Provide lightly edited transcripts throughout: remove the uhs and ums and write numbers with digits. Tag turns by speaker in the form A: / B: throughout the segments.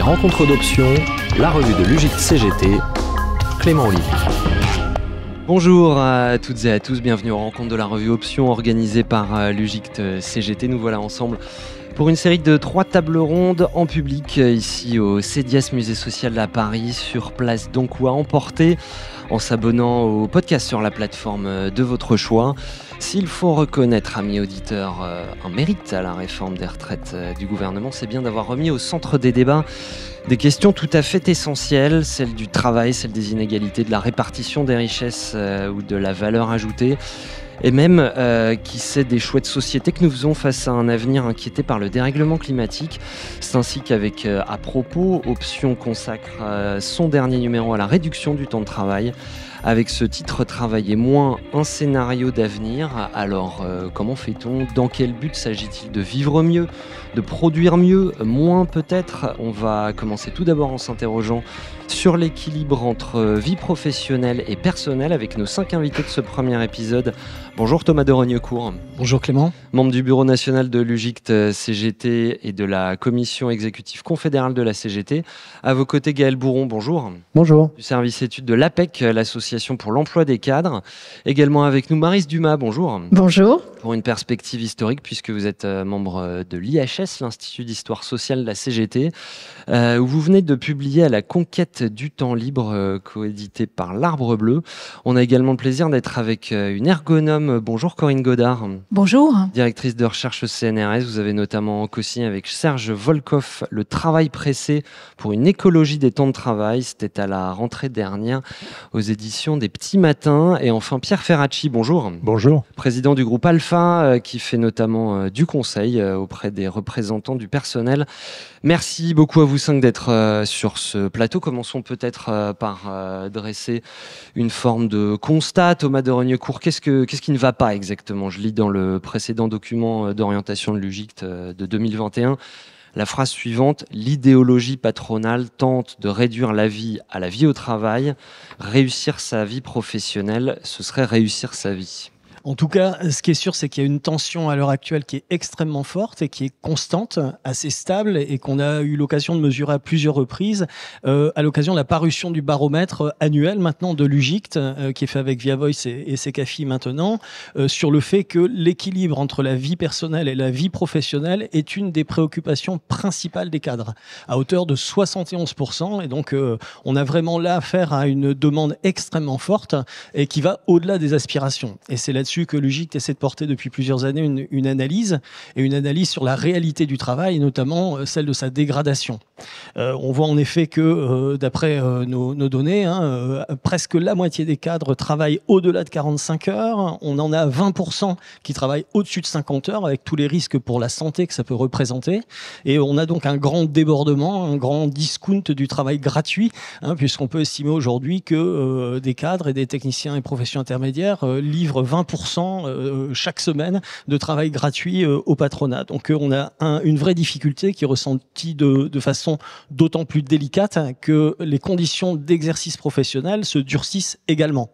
A: Les rencontres d'options, la revue de l'UGICT CGT, Clément Olivier.
B: Bonjour à toutes et à tous, bienvenue aux rencontres de la revue Options organisée par l'UGICT CGT. Nous voilà ensemble pour une série de 3 tables rondes en public ici au CEDIAS Musée Social à Paris, sur place donc ou à emporter en s'abonnant au podcast sur la plateforme de votre choix. S'il faut reconnaître, amis auditeurs, un mérite à la réforme des retraites du gouvernement, c'est bien d'avoir remis au centre des débats des questions tout à fait essentielles, celles du travail, celles des inégalités, de la répartition des richesses ou de la valeur ajoutée. Et même, qui sait, des choix de société que nous faisons face à un avenir inquiété par le dérèglement climatique. C'est ainsi qu'avec À propos, Options consacre son dernier numéro à la réduction du temps de travail. Avec ce titre, Travailler moins, un scénario d'avenir. Alors, comment fait-on ? Dans quel but s'agit-il de vivre mieux ? De produire mieux ? Moins peut-être ? On va commencer tout d'abord en s'interrogeant sur l'équilibre entre vie professionnelle et personnelle avec nos 5 invités de ce premier épisode. Bonjour Thomas de Rognecourt.
C: Bonjour Clément.
B: Membre du bureau national de l'UGICT CGT et de la commission exécutive confédérale de la CGT. À vos côtés, Gaël Bourron, bonjour.
C: Bonjour.
B: Du service études de l'APEC, l'association pour l'emploi des cadres. Également avec nous, Maryse Dumas, bonjour.
D: Bonjour.
B: Pour une perspective historique, puisque vous êtes membre de l'IHS, l'Institut d'histoire sociale de la CGT, où vous venez de publier À la conquête du temps libre, coédité par l'Arbre Bleu. On a également le plaisir d'être avec une ergonome. Bonjour Corinne Godard.
D: Bonjour.
B: Directrice de recherche au CNRS, vous avez notamment co-signé avec Serge Volkoff Le travail pressé pour une écologie des temps de travail. C'était à la rentrée dernière aux éditions des Petits Matins. Et enfin Pierre Ferracci, bonjour.
E: Bonjour. Président
B: du groupe Alpha, qui fait notamment du conseil auprès des représentants du personnel. Merci beaucoup à vous 5 d'être sur ce plateau. Commençons peut-être par dresser une forme de constat. Thomas de Rognecourt, qu'est-ce qui ne va pas exactement ? Je lis dans le précédent document d'orientation de l'UGICT de 2021 la phrase suivante: l'idéologie patronale tente de réduire la vie à la vie au travail. Réussir sa vie professionnelle, ce serait réussir sa vie.
C: En tout cas, ce qui est sûr, c'est qu'il y a une tension à l'heure actuelle qui est extrêmement forte et qui est constante, assez stable, et qu'on a eu l'occasion de mesurer à plusieurs reprises, à l'occasion de la parution du baromètre annuel maintenant de l'UGICT, qui est fait avec Via Voice et Secafi maintenant, sur le fait que l'équilibre entre la vie personnelle et la vie professionnelle est une des préoccupations principales des cadres, à hauteur de 71%. Et donc, on a vraiment là affaire à une demande extrêmement forte et qui va au-delà des aspirations. Et c'est là-dessus que l'UGICT essaie de porter depuis plusieurs années une analyse sur la réalité du travail, et notamment celle de sa dégradation. On voit en effet que, d'après nos données, presque la moitié des cadres travaillent au-delà de 45 heures. On en a 20% qui travaillent au-dessus de 50 heures, avec tous les risques pour la santé que ça peut représenter. Et on a donc un grand débordement, un grand discount du travail gratuit, puisqu'on peut estimer aujourd'hui que des cadres et des techniciens et professions intermédiaires livrent 20% chaque semaine de travail gratuit au patronat. Donc on a une vraie difficulté qui est ressentie de façon d'autant plus délicate que les conditions d'exercice professionnel se durcissent également.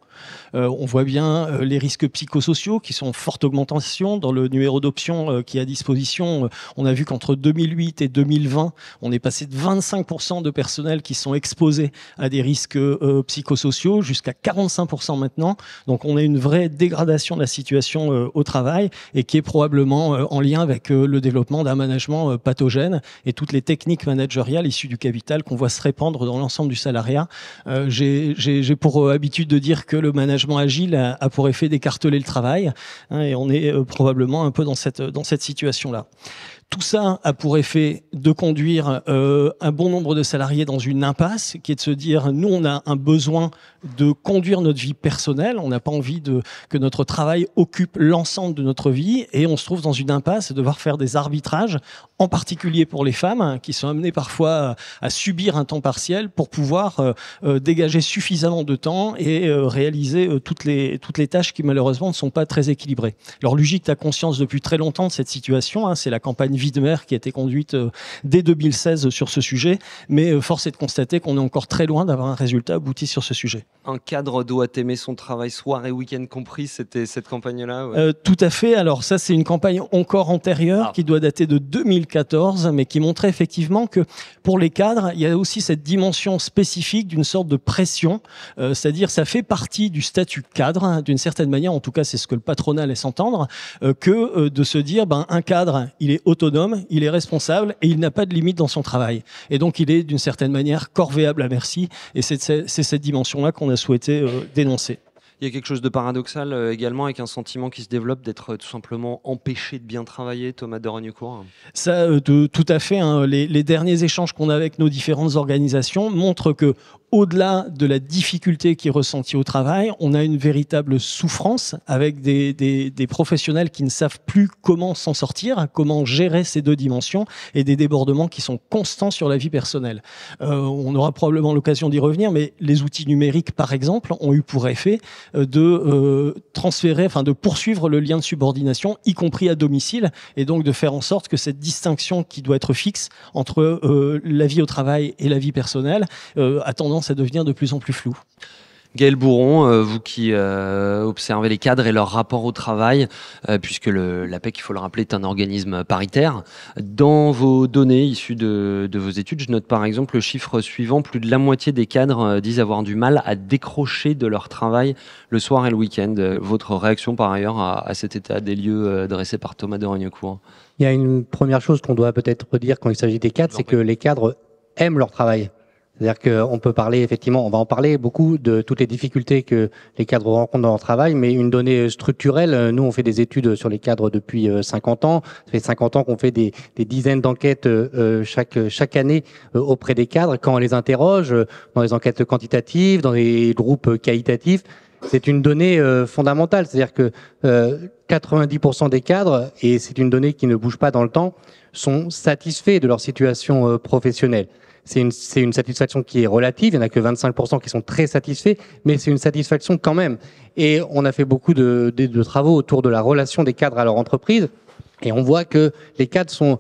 C: On voit bien les risques psychosociaux qui sont en forte augmentation. Dans le numéro d'options qui est à disposition, on a vu qu'entre 2008 et 2020, on est passé de 25% de personnel qui sont exposés à des risques psychosociaux jusqu'à 45% maintenant. Donc on a une vraie dégradation de la situation au travail, et qui est probablement en lien avec le développement d'un management pathogène et toutes les techniques managériales issues du capital qu'on voit se répandre dans l'ensemble du salariat. J'ai pour habitude de dire que le management agile a pour effet d'écarteler le travail, et on est probablement un peu dans cette situation-là. Tout ça a pour effet de conduire un bon nombre de salariés dans une impasse, qui est de se dire, nous, on a un besoin de conduire notre vie personnelle, on n'a pas envie que notre travail occupe l'ensemble de notre vie, et on se trouve dans une impasse, devoir faire des arbitrages, en particulier pour les femmes, qui sont amenées parfois à subir un temps partiel pour pouvoir dégager suffisamment de temps et réaliser toutes les tâches qui malheureusement ne sont pas très équilibrées. Alors l'UGICT a conscience depuis très longtemps de cette situation, c'est la campagne vie de maire qui a été conduite dès 2016 sur ce sujet, mais force est de constater qu'on est encore très loin d'avoir un résultat abouti sur ce sujet.
B: Un cadre doit aimer son travail soir et week-end compris, c'était cette campagne-là, ouais.
C: Tout à fait. Alors ça, c'est une campagne encore antérieure qui doit dater de 2014, mais qui montrait effectivement que pour les cadres, il y a aussi cette dimension spécifique d'une sorte de pression, c'est-à-dire ça fait partie du statut cadre, hein, d'une certaine manière, en tout cas c'est ce que le patronat laisse entendre, que de se dire un cadre, il est autonome, il est responsable et il n'a pas de limite dans son travail. Et donc il est d'une certaine manière corvéable à merci, et c'est cette dimension-là qu'on a souhaité dénoncer.
B: Il y a quelque chose de paradoxal également avec un sentiment qui se développe d'être tout simplement empêché de bien travailler, Thomas de Rognecourt.
C: Ça, tout à fait. Hein. Les derniers échanges qu'on a avec nos différentes organisations montrent que, au-delà de la difficulté qui est ressentie au travail, on a une véritable souffrance avec des professionnels qui ne savent plus comment s'en sortir, comment gérer ces deux dimensions, et des débordements qui sont constants sur la vie personnelle. On aura probablement l'occasion d'y revenir, mais les outils numériques, par exemple, ont eu pour effet de transférer, de poursuivre le lien de subordination, y compris à domicile, et donc de faire en sorte que cette distinction qui doit être fixe entre la vie au travail et la vie personnelle a tendance à devenir de plus en plus floue.
B: Gaël Bourron, vous qui observez les cadres et leur rapport au travail, puisque l'APEC, il faut le rappeler, est un organisme paritaire. Dans vos données issues de vos études, je note par exemple le chiffre suivant: plus de la moitié des cadres disent avoir du mal à décrocher de leur travail le soir et le week-end. Votre réaction par ailleurs à cet état des lieux dressé par Thomas de Rognecourt?
D: Il y a une première chose qu'on doit peut-être dire quand il s'agit des cadres, c'est que les cadres aiment leur travail. C'est-à-dire qu'on peut parler, effectivement, on va en parler beaucoup de toutes les difficultés que les cadres rencontrent dans leur travail, mais une donnée structurelle, nous on fait des études sur les cadres depuis 50 ans. Ça fait 50 ans qu'on fait des dizaines d'enquêtes chaque année auprès des cadres. Quand on les interroge, dans des enquêtes quantitatives, dans des groupes qualitatifs, c'est une donnée fondamentale. C'est-à-dire que 90% des cadres, et c'est une donnée qui ne bouge pas dans le temps, sont satisfaits de leur situation professionnelle. C'est une satisfaction qui est relative, il n'y en a que 25% qui sont très satisfaits, mais c'est une satisfaction quand même. Et on a fait beaucoup de travaux autour de la relation des cadres à leur entreprise, et on voit que les cadres sont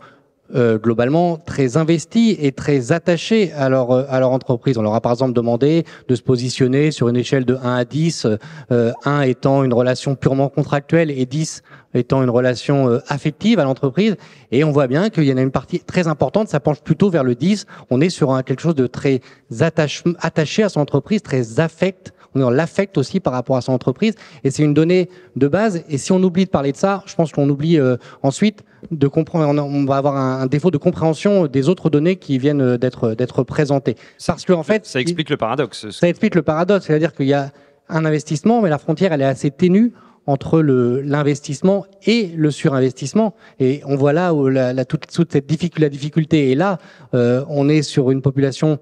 D: globalement très investis et très attachés à leur entreprise. On leur a par exemple demandé de se positionner sur une échelle de 1 à 10, 1 étant une relation purement contractuelle et 10 étant une relation affective à l'entreprise. Et on voit bien qu'il y en a une partie très importante, ça penche plutôt vers le 10. On est sur quelque chose de très attaché à son entreprise, très affect. On est dans l'affect aussi par rapport à son entreprise. Et c'est une donnée de base. Et si on oublie de parler de ça, je pense qu'on oublie ensuite de comprendre. On va avoir un défaut de compréhension des autres données qui viennent d'être présentées. Parce que en fait,
B: ça explique le paradoxe.
D: Ça explique le paradoxe, c'est-à-dire qu'il y a un investissement, mais la frontière elle est assez ténue entre l'investissement et le surinvestissement. Et on voit là où toute cette difficulté est là. On est sur une population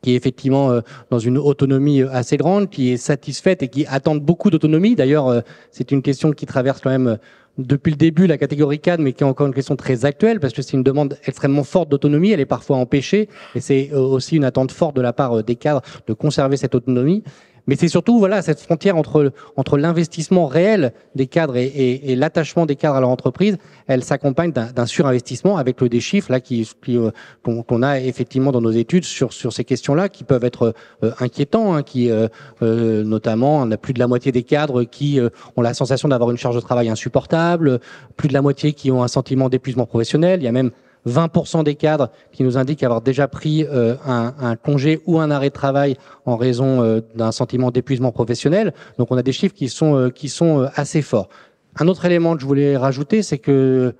D: qui est effectivement dans une autonomie assez grande, qui est satisfaite et qui attend beaucoup d'autonomie. D'ailleurs, c'est une question qui traverse quand même depuis le début la catégorie cadre, mais qui est encore une question très actuelle, parce que c'est une demande extrêmement forte d'autonomie, elle est parfois empêchée, et c'est aussi une attente forte de la part des cadres de conserver cette autonomie. Mais c'est surtout cette frontière entre l'investissement réel des cadres et l'attachement des cadres à leur entreprise, elle s'accompagne d'un surinvestissement avec des chiffres là qu'on a effectivement dans nos études sur ces questions-là qui peuvent être inquiétants, hein, notamment on a plus de la moitié des cadres qui ont la sensation d'avoir une charge de travail insupportable, plus de la moitié qui ont un sentiment d'épuisement professionnel, il y a même 20% des cadres qui nous indiquent avoir déjà pris un congé ou un arrêt de travail en raison d'un sentiment d'épuisement professionnel. Donc on a des chiffres qui sont assez forts. Un autre élément que je voulais rajouter, c'est que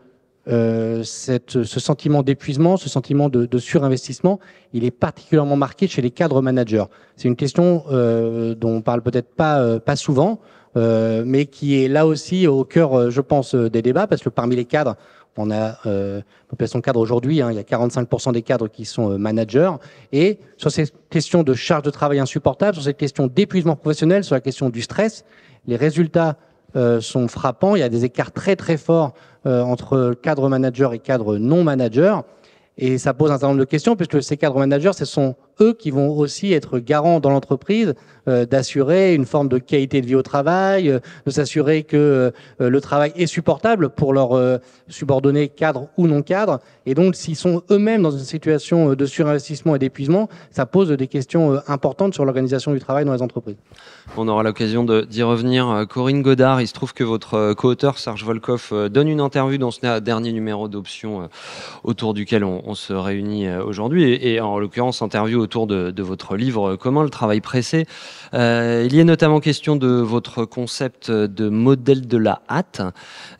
D: ce sentiment d'épuisement, ce sentiment de surinvestissement, il est particulièrement marqué chez les cadres managers. C'est une question dont on parle peut-être pas souvent, mais qui est là aussi au cœur, je pense, des débats, parce que parmi les cadres, on a population cadre aujourd'hui, il y a 45% des cadres qui sont managers. Et sur ces questions de charge de travail insupportable, sur ces questions d'épuisement professionnel, sur la question du stress, les résultats sont frappants. Il y a des écarts très très forts entre cadres managers et cadres non managers. Et ça pose un certain nombre de questions, puisque ces cadres managers, ce sont eux qui vont aussi être garants dans l'entreprise d'assurer une forme de qualité de vie au travail, de s'assurer que le travail est supportable pour leurs subordonnés cadres ou non cadres. Et donc, s'ils sont eux-mêmes dans une situation de surinvestissement et d'épuisement, ça pose des questions importantes sur l'organisation du travail dans les entreprises.
B: On aura l'occasion d'y revenir. Corinne Godard, il se trouve que votre co-auteur Serge Volkoff donne une interview dans ce dernier numéro d'Options autour duquel on se réunit aujourd'hui, et en l'occurrence interview autour de votre livre commun, Le travail pressé. Il y est notamment question de votre concept de modèle de la hâte.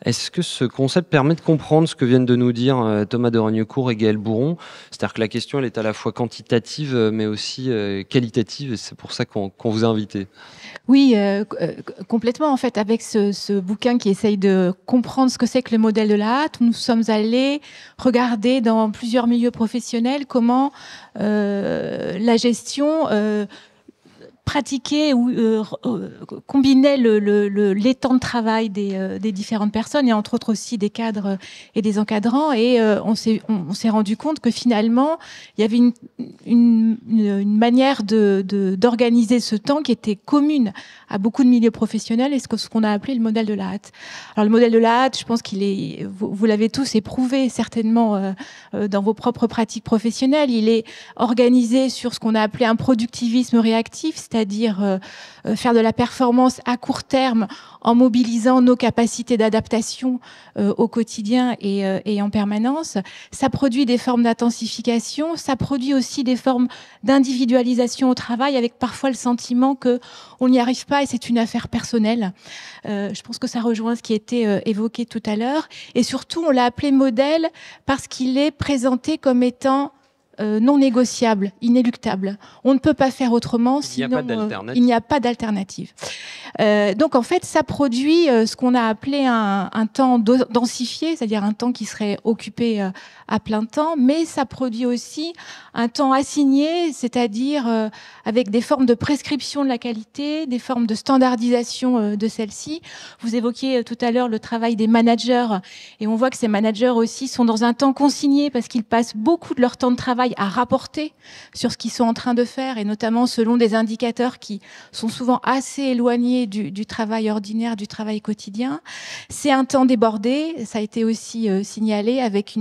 B: Est-ce que ce concept permet de comprendre ce que viennent de nous dire Thomas de Rognecourt et Gaël Bourron? C'est-à-dire que la question, elle est à la fois quantitative mais aussi qualitative, et c'est pour ça qu'on vous a invité.
E: Oui, complètement. En fait, avec ce bouquin qui essaye de comprendre ce que c'est que le modèle de la hâte, nous sommes allés regarder dans plusieurs milieux professionnels comment la gestion pratiquer ou combiner les temps de travail des différentes personnes, et entre autres aussi des cadres et des encadrants. Et on s'est rendu compte que finalement, il y avait une manière d'organiser ce temps qui était commune à beaucoup de milieux professionnels, et ce qu'on a appelé le modèle de la hâte. Alors le modèle de la hâte, je pense vous l'avez tous éprouvé certainement dans vos propres pratiques professionnelles. Il est organisé sur ce qu'on a appelé un productivisme réactif, c'est-à-dire faire de la performance à court terme en mobilisant nos capacités d'adaptation au quotidien et en permanence. Ça produit des formes d'intensification, ça produit aussi des formes d'individualisation au travail, avec parfois le sentiment qu'on n'y arrive pas et c'est une affaire personnelle. Je pense que ça rejoint ce qui a été évoqué tout à l'heure. Et surtout, on l'a appelé modèle parce qu'il est présenté comme étant non négociable, inéluctable. On ne peut pas faire autrement, sinon il n'y a pas d'alternative. Donc en fait, ça produit ce qu'on a appelé un temps densifié, c'est-à-dire un temps qui serait occupé à plein temps, mais ça produit aussi un temps assigné, c'est-à-dire avec des formes de prescription de la qualité, des formes de standardisation de celle-ci. Vous évoquiez tout à l'heure le travail des managers, et on voit que ces managers aussi sont dans un temps consigné parce qu'ils passent beaucoup de leur temps de travail à rapporter sur ce qu'ils sont en train de faire, et notamment selon des indicateurs qui sont souvent assez éloignés du travail ordinaire, du travail quotidien. C'est un temps débordé, ça a été aussi signalé avec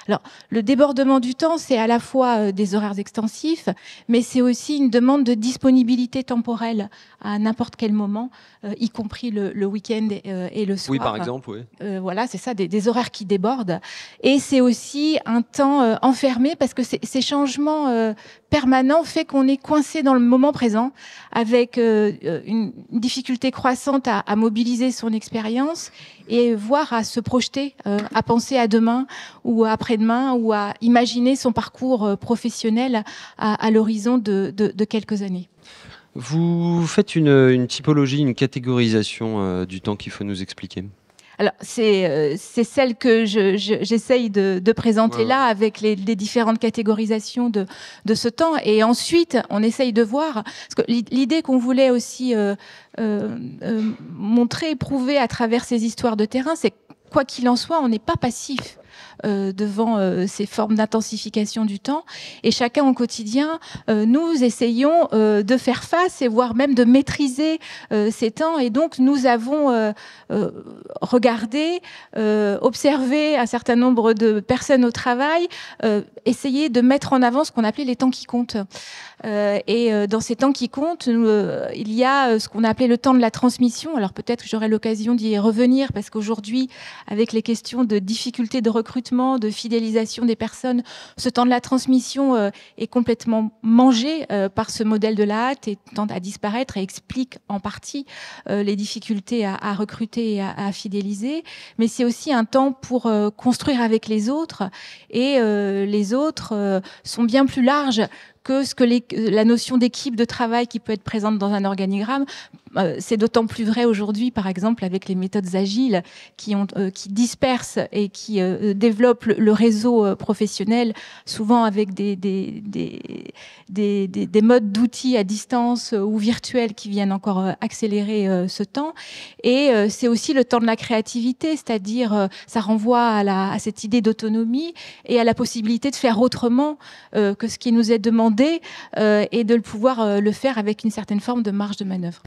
E: Alors, le débordement du temps, c'est à la fois des horaires extensifs, mais c'est aussi une demande de disponibilité temporelle à n'importe quel moment, y compris le week-end et le soir.
B: Oui, par exemple, oui.
E: Voilà, c'est ça, des horaires qui débordent. Et c'est aussi un temps enfermé, parce que ces changements permanents fait qu'on est coincé dans le moment présent, avec une difficulté croissante à mobiliser son expérience et voire à se projeter, à penser à demain ou à après-demain, ou à imaginer son parcours professionnel à l'horizon de quelques années.
B: Vous faites une typologie, une catégorisation du temps qu'il faut nous expliquer.
E: Alors, c'est celle que j'essaye de présenter là, avec les différentes catégorisations de ce temps. Et ensuite, on essaye de voir, parce que l'idée qu'on voulait aussi montrer, prouver à travers ces histoires de terrain, c'est que quoi qu'il en soit, on n'est pas passif devant ces formes d'intensification du temps, et chacun au quotidien, nous essayons de faire face et voire même de maîtriser ces temps. Et donc nous avons regardé, observé un certain nombre de personnes au travail, essayer de mettre en avant ce qu'on appelait les temps qui comptent. Et dans ces temps qui comptent, il y a ce qu'on a appelé le temps de la transmission. Alors peut-être que j'aurai l'occasion d'y revenir, parce qu'aujourd'hui, avec les questions de difficulté de recrutement, de fidélisation des personnes, ce temps de la transmission est complètement mangé par ce modèle de la hâte, et tend à disparaître, et explique en partie les difficultés à recruter et à fidéliser. Mais c'est aussi un temps pour construire avec les autres, et les autres sont bien plus larges que la notion d'équipe de travail qui peut être présente dans un organigramme. C'est d'autant plus vrai aujourd'hui, par exemple, avec les méthodes agiles qui dispersent et qui développent le réseau professionnel, souvent avec des modes d'outils à distance ou virtuels qui viennent encore accélérer ce temps. Et c'est aussi le temps de la créativité, c'est-à-dire ça renvoie à cette idée d'autonomie et à la possibilité de faire autrement que ce qui nous est demandé l'appréhender et de pouvoir le faire avec une certaine forme de marge de manœuvre.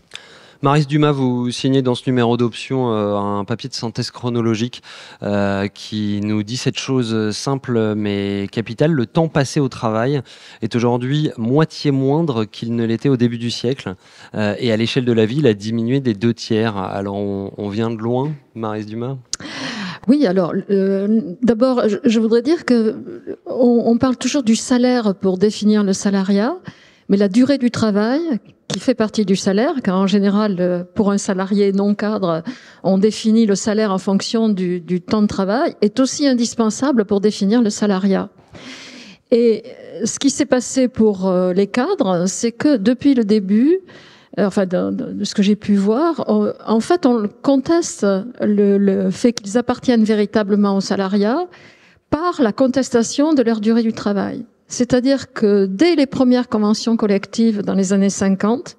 B: Maryse Dumas, vous signez dans ce numéro d'Option un papier de synthèse chronologique qui nous dit cette chose simple mais capitale. Le temps passé au travail est aujourd'hui moitié moindre qu'il ne l'était au début du siècle. Et à l'échelle de la vie, il a diminué des 2/3. Alors on vient de loin, Maryse Dumas ?
F: Oui, alors d'abord, je voudrais dire que on parle toujours du salaire pour définir le salariat, mais la durée du travail, qui fait partie du salaire, car en général, pour un salarié non cadre, on définit le salaire en fonction du temps de travail, est aussi indispensable pour définir le salariat. Et ce qui s'est passé pour les cadres, c'est que depuis le début, enfin de ce que j'ai pu voir, en fait, on conteste le fait qu'ils appartiennent véritablement au salariat par la contestation de leur durée du travail. C'est-à-dire que dès les premières conventions collectives dans les années 50,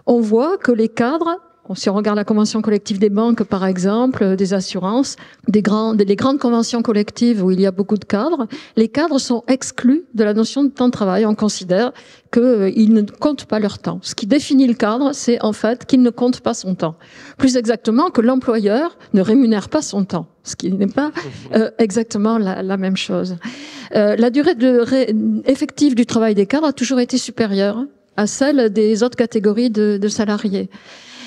F: on voit que les cadres, si on regarde la convention collective des banques par exemple, des assurances, les grandes conventions collectives où il y a beaucoup de cadres, les cadres sont exclus de la notion de temps de travail. On considère qu'ils ne comptent pas leur temps. Ce qui définit le cadre, c'est en fait qu'il ne compte pas son temps. Plus exactement, que l'employeur ne rémunère pas son temps, ce qui n'est pas exactement la même chose. La durée effective du travail des cadres a toujours été supérieure à celle des autres catégories de salariés.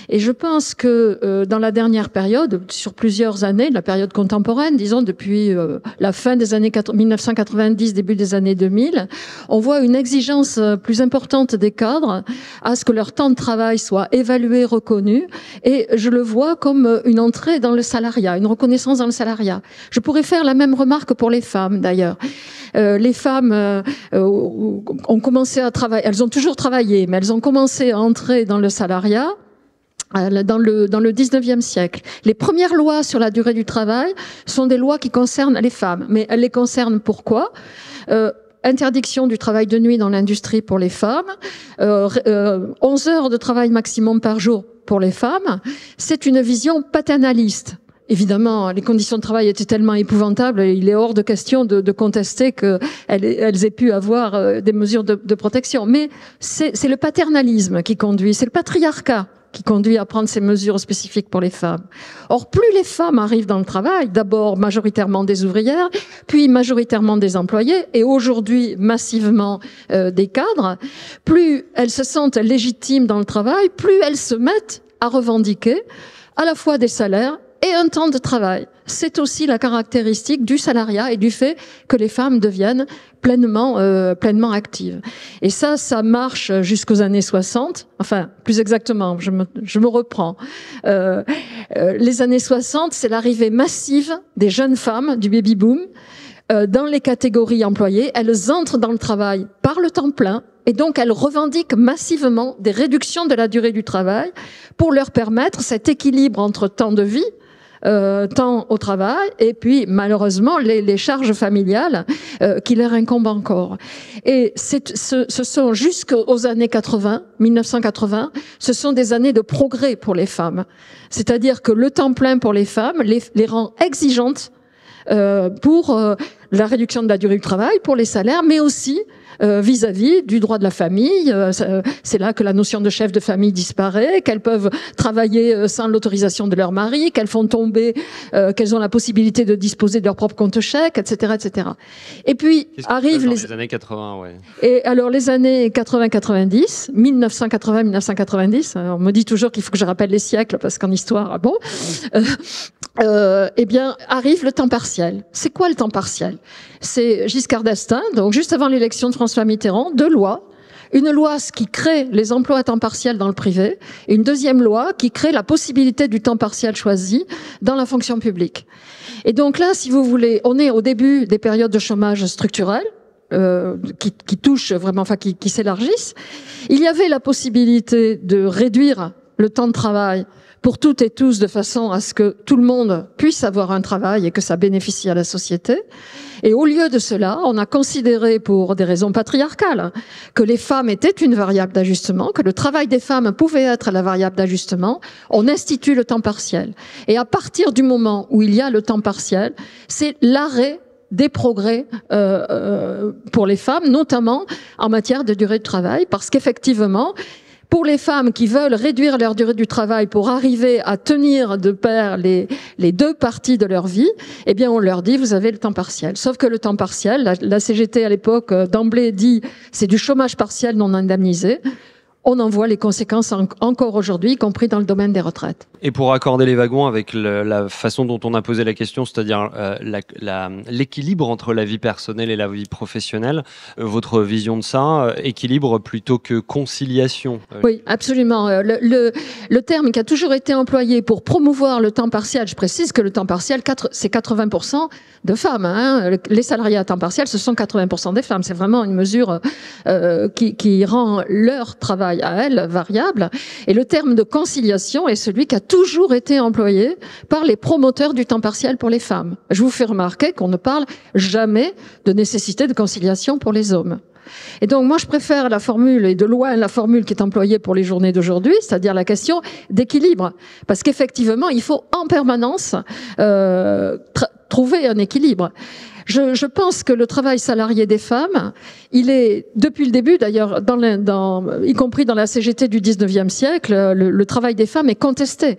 F: Et je pense que dans la dernière période, sur plusieurs années, la période contemporaine, disons depuis la fin des années 1990, début des années 2000, on voit une exigence plus importante des cadres à ce que leur temps de travail soit évalué, reconnu, et je le vois comme une entrée dans le salariat, une reconnaissance dans le salariat. Je pourrais faire la même remarque pour les femmes d'ailleurs. Les femmes ont commencé à travailler, elles ont toujours travaillé, mais elles ont commencé à entrer dans le salariat dans le 19e siècle. Les premières lois sur la durée du travail sont des lois qui concernent les femmes. Mais elles les concernent pourquoi ? Interdiction du travail de nuit dans l'industrie pour les femmes, 11 heures de travail maximum par jour pour les femmes. C'est une vision paternaliste. Évidemment, les conditions de travail étaient tellement épouvantables, il est hors de question de contester qu'elles aient pu avoir des mesures de protection. Mais c'est le paternalisme qui conduit, c'est le patriarcat qui conduit à prendre ces mesures spécifiques pour les femmes. Or, plus les femmes arrivent dans le travail, d'abord majoritairement des ouvrières, puis majoritairement des employés, et aujourd'hui massivement des cadres, plus elles se sentent légitimes dans le travail, plus elles se mettent à revendiquer à la fois des salaires et un temps de travail. C'est aussi la caractéristique du salariat et du fait que les femmes deviennent pleinement actives. Et ça marche jusqu'aux années 60. Enfin, plus exactement, je me reprends. Les années 60, c'est l'arrivée massive des jeunes femmes du baby-boom dans les catégories employées. Elles entrent dans le travail par le temps plein. Et donc, elles revendiquent massivement des réductions de la durée du travail pour leur permettre cet équilibre entre temps de vie, temps au travail, et puis malheureusement les charges familiales qui leur incombent encore. Et ce sont jusqu'aux années 1980, ce sont des années de progrès pour les femmes. C'est-à-dire que le temps plein pour les femmes les rend exigeantes pour la réduction de la durée du travail, pour les salaires, mais aussi vis-à-vis du droit de la famille. C'est là que la notion de chef de famille disparaît, qu'elles peuvent travailler sans l'autorisation de leur mari, qu'elles ont la possibilité de disposer de leur propre compte chèque, etc., etc. Et puis arrivent les
B: années 80, ouais.
F: Et alors les années 80-90, 1980-1990, on me dit toujours qu'il faut que je rappelle les siècles parce qu'en histoire, bon. Eh bien, arrive le temps partiel. C'est quoi le temps partiel ? C'est Giscard d'Estaing, donc juste avant l'élection de François Mitterrand, deux lois. Une loi qui crée les emplois à temps partiel dans le privé, et une deuxième loi qui crée la possibilité du temps partiel choisi dans la fonction publique. Et donc là, si vous voulez, on est au début des périodes de chômage structurel, qui touchent vraiment, enfin qui s'élargissent. Il y avait la possibilité de réduire le temps de travail pour toutes et tous de façon à ce que tout le monde puisse avoir un travail et que ça bénéficie à la société. Et au lieu de cela, on a considéré pour des raisons patriarcales que les femmes étaient une variable d'ajustement, que le travail des femmes pouvait être la variable d'ajustement. On institue le temps partiel. Et à partir du moment où il y a le temps partiel, c'est l'arrêt des progrès pour les femmes, notamment en matière de durée de travail, parce qu'effectivement, pour les femmes qui veulent réduire leur durée du travail pour arriver à tenir de pair les deux parties de leur vie, eh bien, on leur dit, vous avez le temps partiel. Sauf que le temps partiel, la CGT à l'époque, d'emblée dit, c'est du chômage partiel non indemnisé. On en voit les conséquences encore aujourd'hui, y compris dans le domaine des retraites.
B: Et pour accorder les wagons avec la façon dont on a posé la question, c'est-à-dire l'équilibre entre la vie personnelle et la vie professionnelle, votre vision de ça, équilibre plutôt que conciliation?
F: Oui, absolument. Le terme qui a toujours été employé pour promouvoir le temps partiel, je précise que le temps partiel, c'est 80% de femmes. Hein. Les salariés à temps partiel, ce sont 80% des femmes. C'est vraiment une mesure qui rend leur travail à elles variable. Et le terme de conciliation est celui qui a toujours été employé par les promoteurs du temps partiel pour les femmes. Je vous fais remarquer qu'on ne parle jamais de nécessité de conciliation pour les hommes. Et donc, moi, je préfère la formule, et de loin la formule qui est employée pour les journées d'aujourd'hui, c'est-à-dire la question d'équilibre. Parce qu'effectivement, il faut en permanence trouver un équilibre. Je pense que le travail salarié des femmes, il est, depuis le début d'ailleurs, y compris dans la CGT du 19e siècle, le travail des femmes est contesté.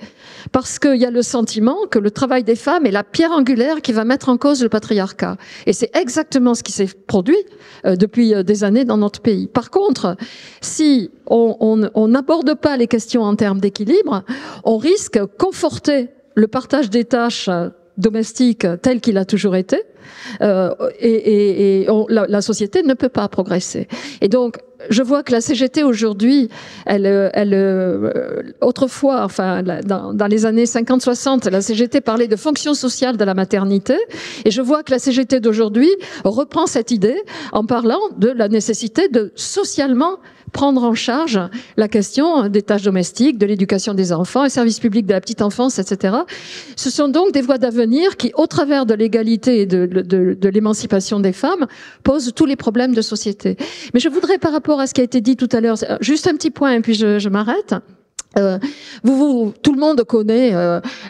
F: Parce qu'il y a le sentiment que le travail des femmes est la pierre angulaire qui va mettre en cause le patriarcat. Et c'est exactement ce qui s'est produit depuis des années dans notre pays. Par contre, si on n'aborde pas les questions en termes d'équilibre, on risque de conforter le partage des tâches domestique tel qu'il a toujours été, la société ne peut pas progresser. Et donc, je vois que la CGT aujourd'hui, autrefois, enfin, dans les années 50-60, la CGT parlait de fonction sociale de la maternité, et je vois que la CGT d'aujourd'hui reprend cette idée en parlant de la nécessité de socialement prendre en charge la question des tâches domestiques, de l'éducation des enfants, les services publics de la petite enfance, etc. Ce sont donc des voies d'avenir qui, au travers de l'égalité et de l'émancipation des femmes, posent tous les problèmes de société. Mais je voudrais, par rapport à ce qui a été dit tout à l'heure, juste un petit point et puis je m'arrête. Tout le monde connaît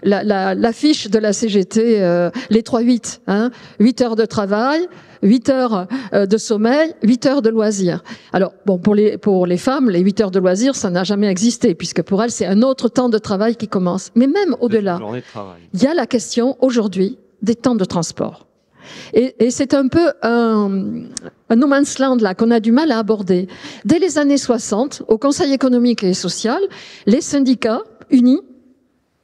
F: l'affiche de la CGT, les 3-8, hein, 8 heures de travail, 8 heures de sommeil, 8 heures de loisirs. Alors, bon, pour les femmes, les 8 heures de loisirs, ça n'a jamais existé, puisque pour elles, c'est un autre temps de travail qui commence. Mais même au-delà, il y a la question, aujourd'hui, des temps de transport. Et c'est un peu un no man's land là qu'on a du mal à aborder. Dès les années 60, au Conseil économique et social, les syndicats unis,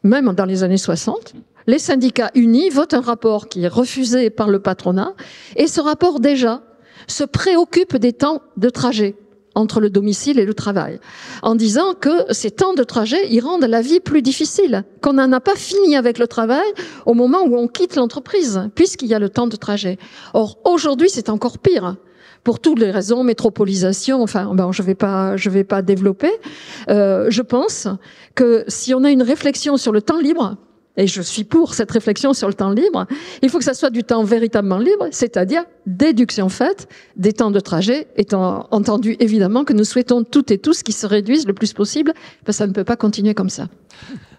F: même dans les années 60, les syndicats unis votent un rapport qui est refusé par le patronat, et ce rapport déjà se préoccupe des temps de trajet entre le domicile et le travail, en disant que ces temps de trajet, ils rendent la vie plus difficile, qu'on n'en a pas fini avec le travail au moment où on quitte l'entreprise, puisqu'il y a le temps de trajet. Or, aujourd'hui, c'est encore pire. Pour toutes les raisons, métropolisation, enfin, je vais pas développer. Je pense que si on a une réflexion sur le temps libre, et je suis pour cette réflexion sur le temps libre, il faut que ça soit du temps véritablement libre, c'est-à-dire déduction faite des temps de trajet, étant entendu évidemment que nous souhaitons toutes et tous qu'ils se réduisent le plus possible, parce que ça ne peut pas continuer comme ça.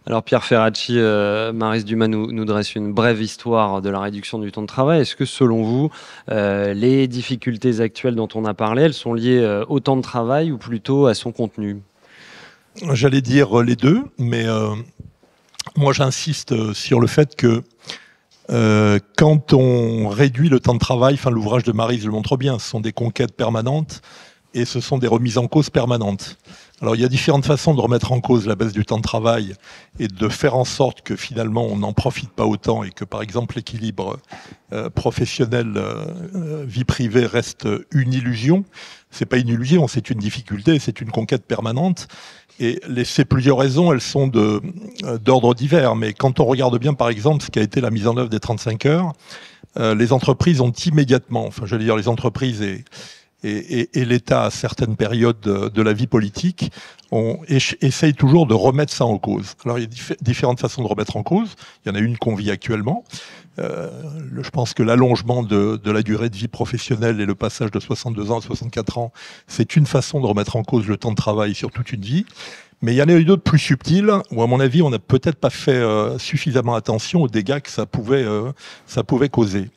B: Alors Pierre Ferracci, Maryse Dumas nous dresse une brève histoire de la réduction du temps de travail. Est-ce que selon vous, les difficultés actuelles dont on a parlé, elles sont liées au temps de travail ou plutôt à son contenu?
G: J'allais dire les deux, mais moi j'insiste sur le fait que quand on réduit le temps de travail, enfin l'ouvrage de Maryse le montre bien, ce sont des conquêtes permanentes et ce sont des remises en cause permanentes. Alors il y a différentes façons de remettre en cause la baisse du temps de travail et de faire en sorte que finalement on n'en profite pas autant et que par exemple l'équilibre professionnel vie privée reste une illusion. C'est pas une illusion, c'est une difficulté, c'est une conquête permanente. Et ces plusieurs raisons, elles sont d'ordre divers. Mais quand on regarde bien, par exemple, ce qui a été la mise en œuvre des 35 heures, les entreprises ont immédiatement, enfin, j'allais dire les entreprises et l'État à certaines périodes de la vie politique, essaye toujours de remettre ça en cause. Alors, il y a différentes façons de remettre en cause. Il y en a une qu'on vit actuellement. Je pense que l'allongement de la durée de vie professionnelle et le passage de 62 ans à 64 ans, c'est une façon de remettre en cause le temps de travail sur toute une vie. Mais il y en a eu d'autres plus subtiles, où à mon avis, on n'a peut-être pas fait suffisamment attention aux dégâts que ça pouvait causer.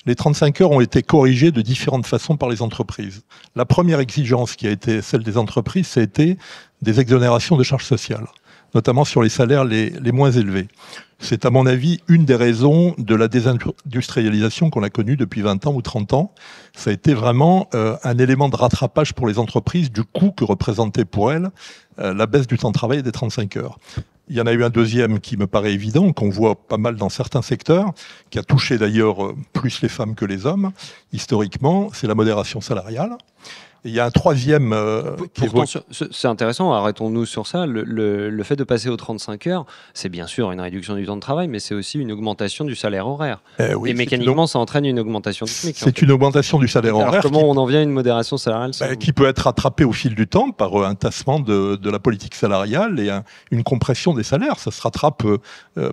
G: les 35 heures ont été corrigées de différentes façons par les entreprises. La première exigence qui a été celle des entreprises, ça a été des exonérations de charges sociales, notamment sur les salaires les moins élevés. C'est à mon avis une des raisons de la désindustrialisation qu'on a connue depuis 20 ans ou 30 ans. Ça a été vraiment un élément de rattrapage pour les entreprises du coût que représentait pour elles la baisse du temps de travail et des 35 heures. Il y en a eu un deuxième qui me paraît évident, qu'on voit pas mal dans certains secteurs, qui a touché d'ailleurs plus les femmes que les hommes, historiquement, c'est la modération salariale. Et il y a un troisième
B: c'est intéressant, arrêtons-nous sur ça. Le fait de passer aux 35 heures, c'est bien sûr une réduction du temps de travail, mais c'est aussi une augmentation du salaire horaire.
G: Oui,
B: et mécaniquement, ça entraîne une augmentation du SMIC.
G: C'est une augmentation du salaire horaire.
B: Comment on en vient à une modération salariale
G: qui peut être rattrapée au fil du temps par un tassement de la politique salariale et une compression des salaires. Ça se rattrape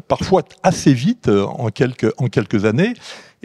G: parfois assez vite en quelques années.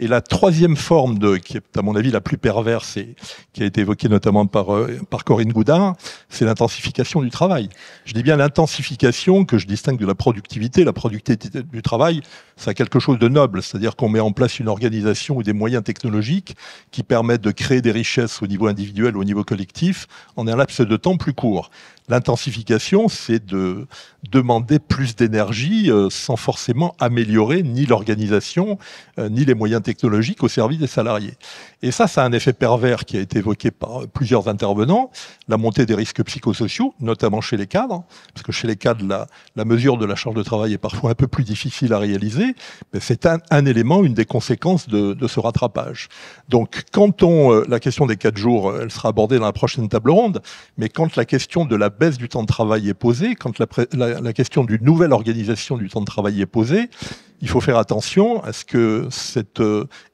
G: Et la troisième forme, qui est à mon avis la plus perverse et qui a été évoquée notamment par Corinne Goudard, c'est l'intensification du travail. Je dis bien l'intensification que je distingue de la productivité. La productivité du travail, c'est quelque chose de noble, c'est-à-dire qu'on met en place une organisation ou des moyens technologiques qui permettent de créer des richesses au niveau individuel ou au niveau collectif en un laps de temps plus court. L'intensification, c'est de demander plus d'énergie sans forcément améliorer ni l'organisation, ni les moyens technologiques au service des salariés. Et ça a un effet pervers qui a été évoqué par plusieurs intervenants, la montée des risques psychosociaux, notamment chez les cadres, parce que chez les cadres, la mesure de la charge de travail est parfois un peu plus difficile à réaliser, mais c'est un élément, une des conséquences de ce rattrapage. Donc, la question des 4 jours, elle sera abordée dans la prochaine table ronde, mais quand la question de la baisse du temps de travail est posée, quand la question d'une nouvelle organisation du temps de travail est posée, il faut faire attention à ce que cette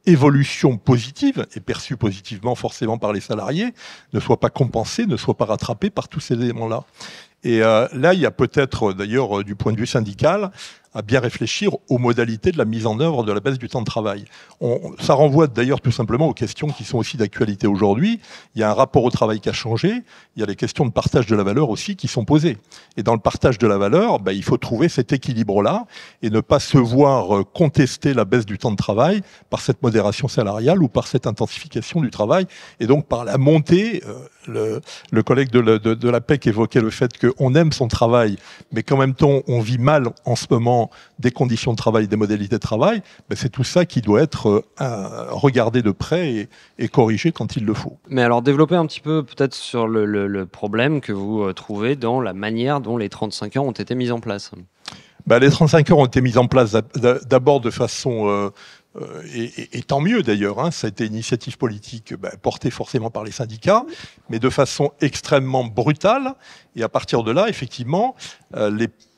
G: évolution positive, et perçue positivement forcément par les salariés, ne soit pas compensée, ne soit pas rattrapée par tous ces éléments-là. Et là, il y a peut-être, d'ailleurs, du point de vue syndical, à bien réfléchir aux modalités de la mise en œuvre de la baisse du temps de travail. Ça renvoie d'ailleurs tout simplement aux questions qui sont aussi d'actualité aujourd'hui. Il y a un rapport au travail qui a changé, il y a les questions de partage de la valeur aussi qui sont posées. Et dans le partage de la valeur, il faut trouver cet équilibre-là et ne pas se voir contester la baisse du temps de travail par cette modération salariale ou par cette intensification du travail et donc par la montée. Le collègue de la PEC évoquait le fait qu'on aime son travail, mais qu'en même temps on vit mal en ce moment des conditions de travail, des modalités de travail, c'est tout ça qui doit être regardé de près et corrigé quand il le faut.
B: Mais alors développer un petit peu peut-être sur le problème que vous trouvez dans la manière dont les 35 heures ont été mises en place.
G: Les 35 heures ont été mises en place d'abord de façon... et tant mieux d'ailleurs, ça a été une initiative politique portée forcément par les syndicats, mais de façon extrêmement brutale. Et à partir de là, effectivement,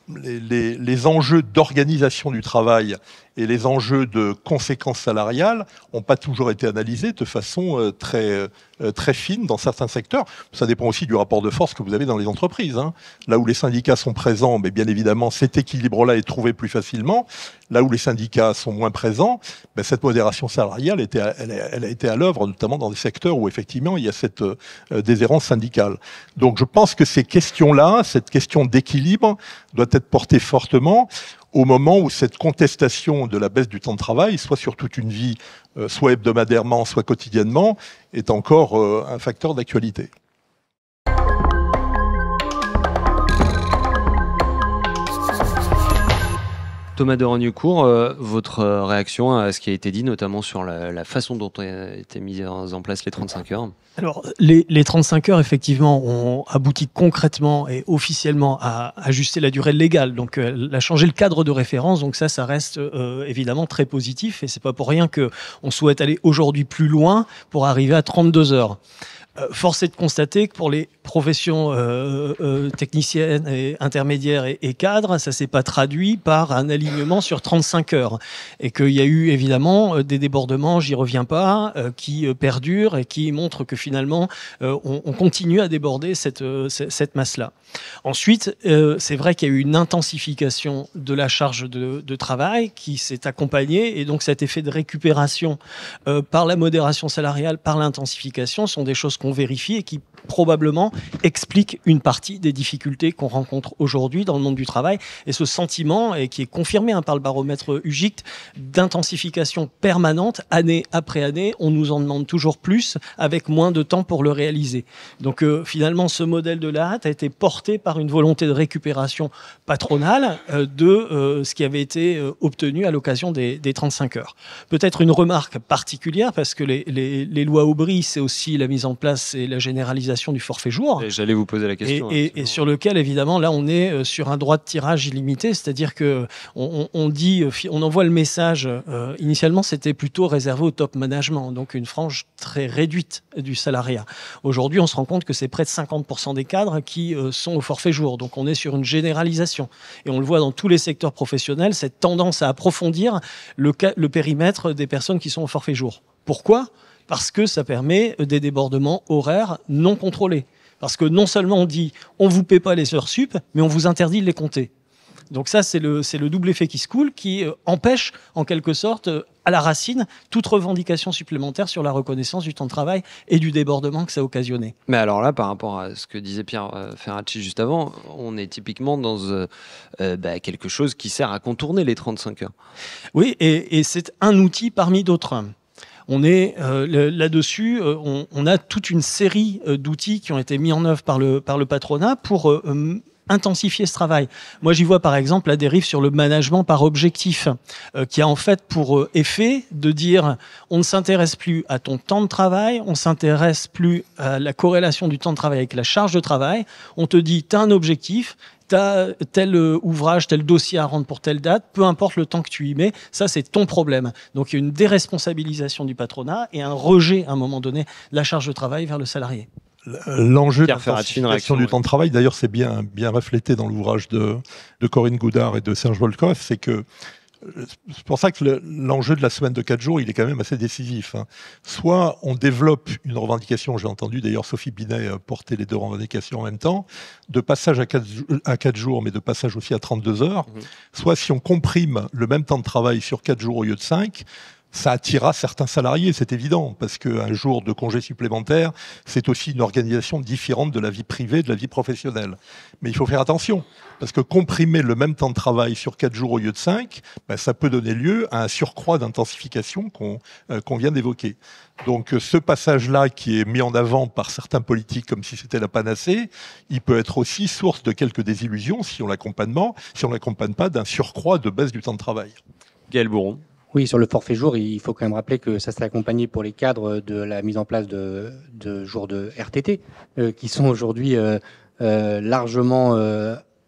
G: les enjeux d'organisation du travail et les enjeux de conséquences salariales n'ont pas toujours été analysés de façon très fine dans certains secteurs. Ça dépend aussi du rapport de force que vous avez dans les entreprises. Là où les syndicats sont présents, mais bien évidemment, cet équilibre-là est trouvé plus facilement. Là où les syndicats sont moins présents, cette modération salariale, elle a été à l'œuvre, notamment dans des secteurs où effectivement il y a cette déshérence syndicale. Donc je pense que ces questions-là, cette question d'équilibre, doit être portée fortement au moment où cette contestation de la baisse du temps de travail, soit sur toute une vie, soit hebdomadairement, soit quotidiennement, est encore un facteur d'actualité.
B: Thomas de Rognecourt, votre réaction à ce qui a été dit, notamment sur la façon dont ont été mises en place les 35 heures?
C: Alors, les 35 heures, effectivement, ont abouti concrètement et officiellement à ajuster la durée légale, donc à changer le cadre de référence, donc ça reste évidemment très positif, et c'est pas pour rien qu'on souhaite aller aujourd'hui plus loin pour arriver à 32 heures. Force est de constater que pour les professions techniciennes et intermédiaires et cadres, ça ne s'est pas traduit par un alignement sur 35 heures. Et qu'il y a eu évidemment des débordements, j'y reviens pas, qui perdurent et qui montrent que finalement, on continue à déborder cette masse-là. Ensuite, c'est vrai qu'il y a eu une intensification de la charge de travail qui s'est accompagnée, et donc cet effet de récupération par la modération salariale, par l'intensification, sont des choses qu'on qu'on vérifie et qui probablement explique une partie des difficultés qu'on rencontre aujourd'hui dans le monde du travail. Et ce sentiment, et qui est confirmé par le baromètre UGICT, d'intensification permanente, année après année, on nous en demande toujours plus avec moins de temps pour le réaliser. Donc finalement, ce modèle de la hâte a été porté par une volonté de récupération patronale de ce qui avait été obtenu à l'occasion des 35 heures. Peut-être une remarque particulière, parce que les lois Aubry, c'est aussi la mise en place et la généralisation du forfait jour.
B: Et j'allais vous poser la question.
C: Et sur lequel, évidemment, là, on est sur un droit de tirage illimité, c'est-à-dire que on envoie le message. Initialement, c'était plutôt réservé au top management, donc une frange très réduite du salariat. Aujourd'hui, on se rend compte que c'est près de 50% des cadres qui sont au forfait jour. Donc, on est sur une généralisation. Et on le voit dans tous les secteurs professionnels, cette tendance à approfondir le périmètre des personnes qui sont au forfait jour. Pourquoi ? Parce que ça permet des débordements horaires non contrôlés. Parce que non seulement on dit on vous paie pas les heures sup, mais on vous interdit de les compter. Donc ça, c'est le double effet qui se coule, qui empêche en quelque sorte à la racine toute revendication supplémentaire sur la reconnaissance du temps de travail et du débordement que ça a occasionné.
B: Mais alors là, par rapport à ce que disait Pierre Ferracci juste avant, on est typiquement dans quelque chose qui sert à contourner les 35 heures.
C: Oui, et c'est un outil parmi d'autres. On est là-dessus, on a toute une série d'outils qui ont été mis en œuvre par le patronat pour intensifier ce travail. Moi, j'y vois par exemple la dérive sur le management par objectif, qui a en fait pour effet de dire on ne s'intéresse plus à ton temps de travail, on ne s'intéresse plus à la corrélation du temps de travail avec la charge de travail. On te dit, tu as un objectif, tu as tel ouvrage, tel dossier à rendre pour telle date, peu importe le temps que tu y mets, ça c'est ton problème. Donc il y a une déresponsabilisation du patronat et un rejet à un moment donné de la charge de travail vers le salarié.
G: L'enjeu de l'intensification du temps de travail, d'ailleurs c'est bien reflété dans l'ouvrage de Corinne Goudard et de Serge Volkov, c'est pour ça que l'enjeu de la semaine de 4 jours, il est quand même assez décisif. Soit on développe une revendication, j'ai entendu d'ailleurs Sophie Binet porter les deux revendications en même temps, de passage à 4 jours, mais de passage aussi à 32 heures. Soit si on comprime le même temps de travail sur 4 jours au lieu de 5, ça attirera certains salariés, c'est évident, parce qu'un jour de congé supplémentaire, c'est aussi une organisation différente de la vie privée, de la vie professionnelle. Mais il faut faire attention, parce que comprimer le même temps de travail sur 4 jours au lieu de 5, ça peut donner lieu à un surcroît d'intensification qu'on vient d'évoquer. Donc ce passage-là qui est mis en avant par certains politiques comme si c'était la panacée, il peut être aussi source de quelques désillusions si on l'accompagne pas d'un surcroît de baisse du temps de travail.
B: Gaël Bourron.
D: Oui, sur le forfait jour, il faut quand même rappeler que ça s'est accompagné pour les cadres de la mise en place de jours de RTT, qui sont aujourd'hui largement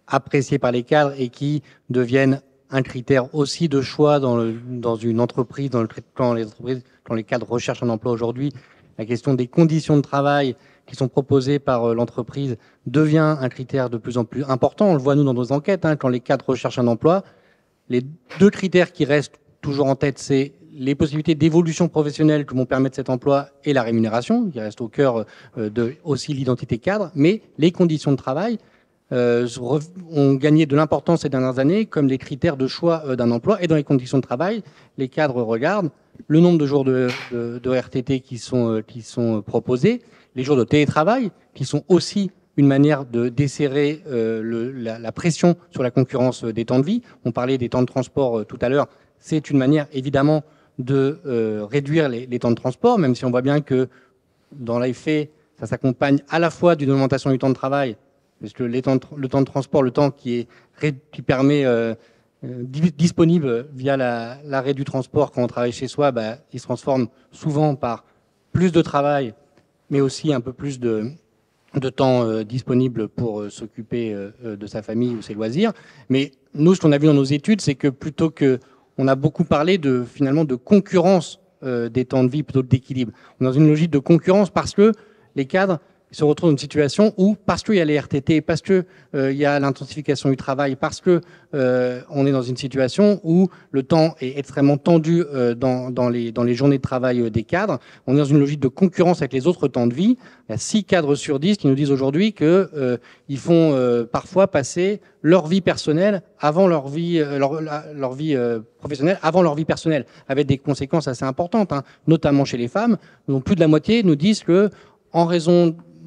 D: appréciés par les cadres et qui deviennent un critère aussi de choix dans une entreprise, quand les cadres recherchent un emploi aujourd'hui. La question des conditions de travail qui sont proposées par l'entreprise devient un critère de plus en plus important. On le voit nous dans nos enquêtes, quand les cadres recherchent un emploi. Les deux critères qui restent toujours en tête, c'est les possibilités d'évolution professionnelle que vont permettre cet emploi et la rémunération, qui reste au cœur de aussi l'identité cadre, mais les conditions de travail ont gagné de l'importance ces dernières années comme les critères de choix d'un emploi. Et dans les conditions de travail, les cadres regardent le nombre de jours de RTT qui sont proposés, les jours de télétravail qui sont aussi une manière de desserrer la pression sur la concurrence des temps de vie. On parlait des temps de transport tout à l'heure. C'est une manière, évidemment, de réduire les temps de transport, même si on voit bien que, dans les faits, ça s'accompagne à la fois d'une augmentation du temps de travail, parce que le temps de transport, le temps qui permet disponible via l'arrêt du transport quand on travaille chez soi, il se transforme souvent par plus de travail, mais aussi un peu plus de temps disponible pour s'occuper de sa famille ou ses loisirs. Mais nous, ce qu'on a vu dans nos études, c'est que plutôt que on a beaucoup parlé finalement de concurrence des temps de vie plutôt que d'équilibre. On est dans une logique de concurrence parce que les cadres se retrouvent dans une situation où, parce qu'il y a les RTT, parce que il y a l'intensification du travail, parce que on est dans une situation où le temps est extrêmement tendu dans les journées de travail des cadres. On est dans une logique de concurrence avec les autres temps de vie. Il y a 6 cadres sur 10 qui nous disent aujourd'hui que ils font parfois passer leur vie personnelle avant leur vie professionnelle avant leur vie personnelle, avec des conséquences assez importantes, notamment chez les femmes, dont plus de la moitié nous disent que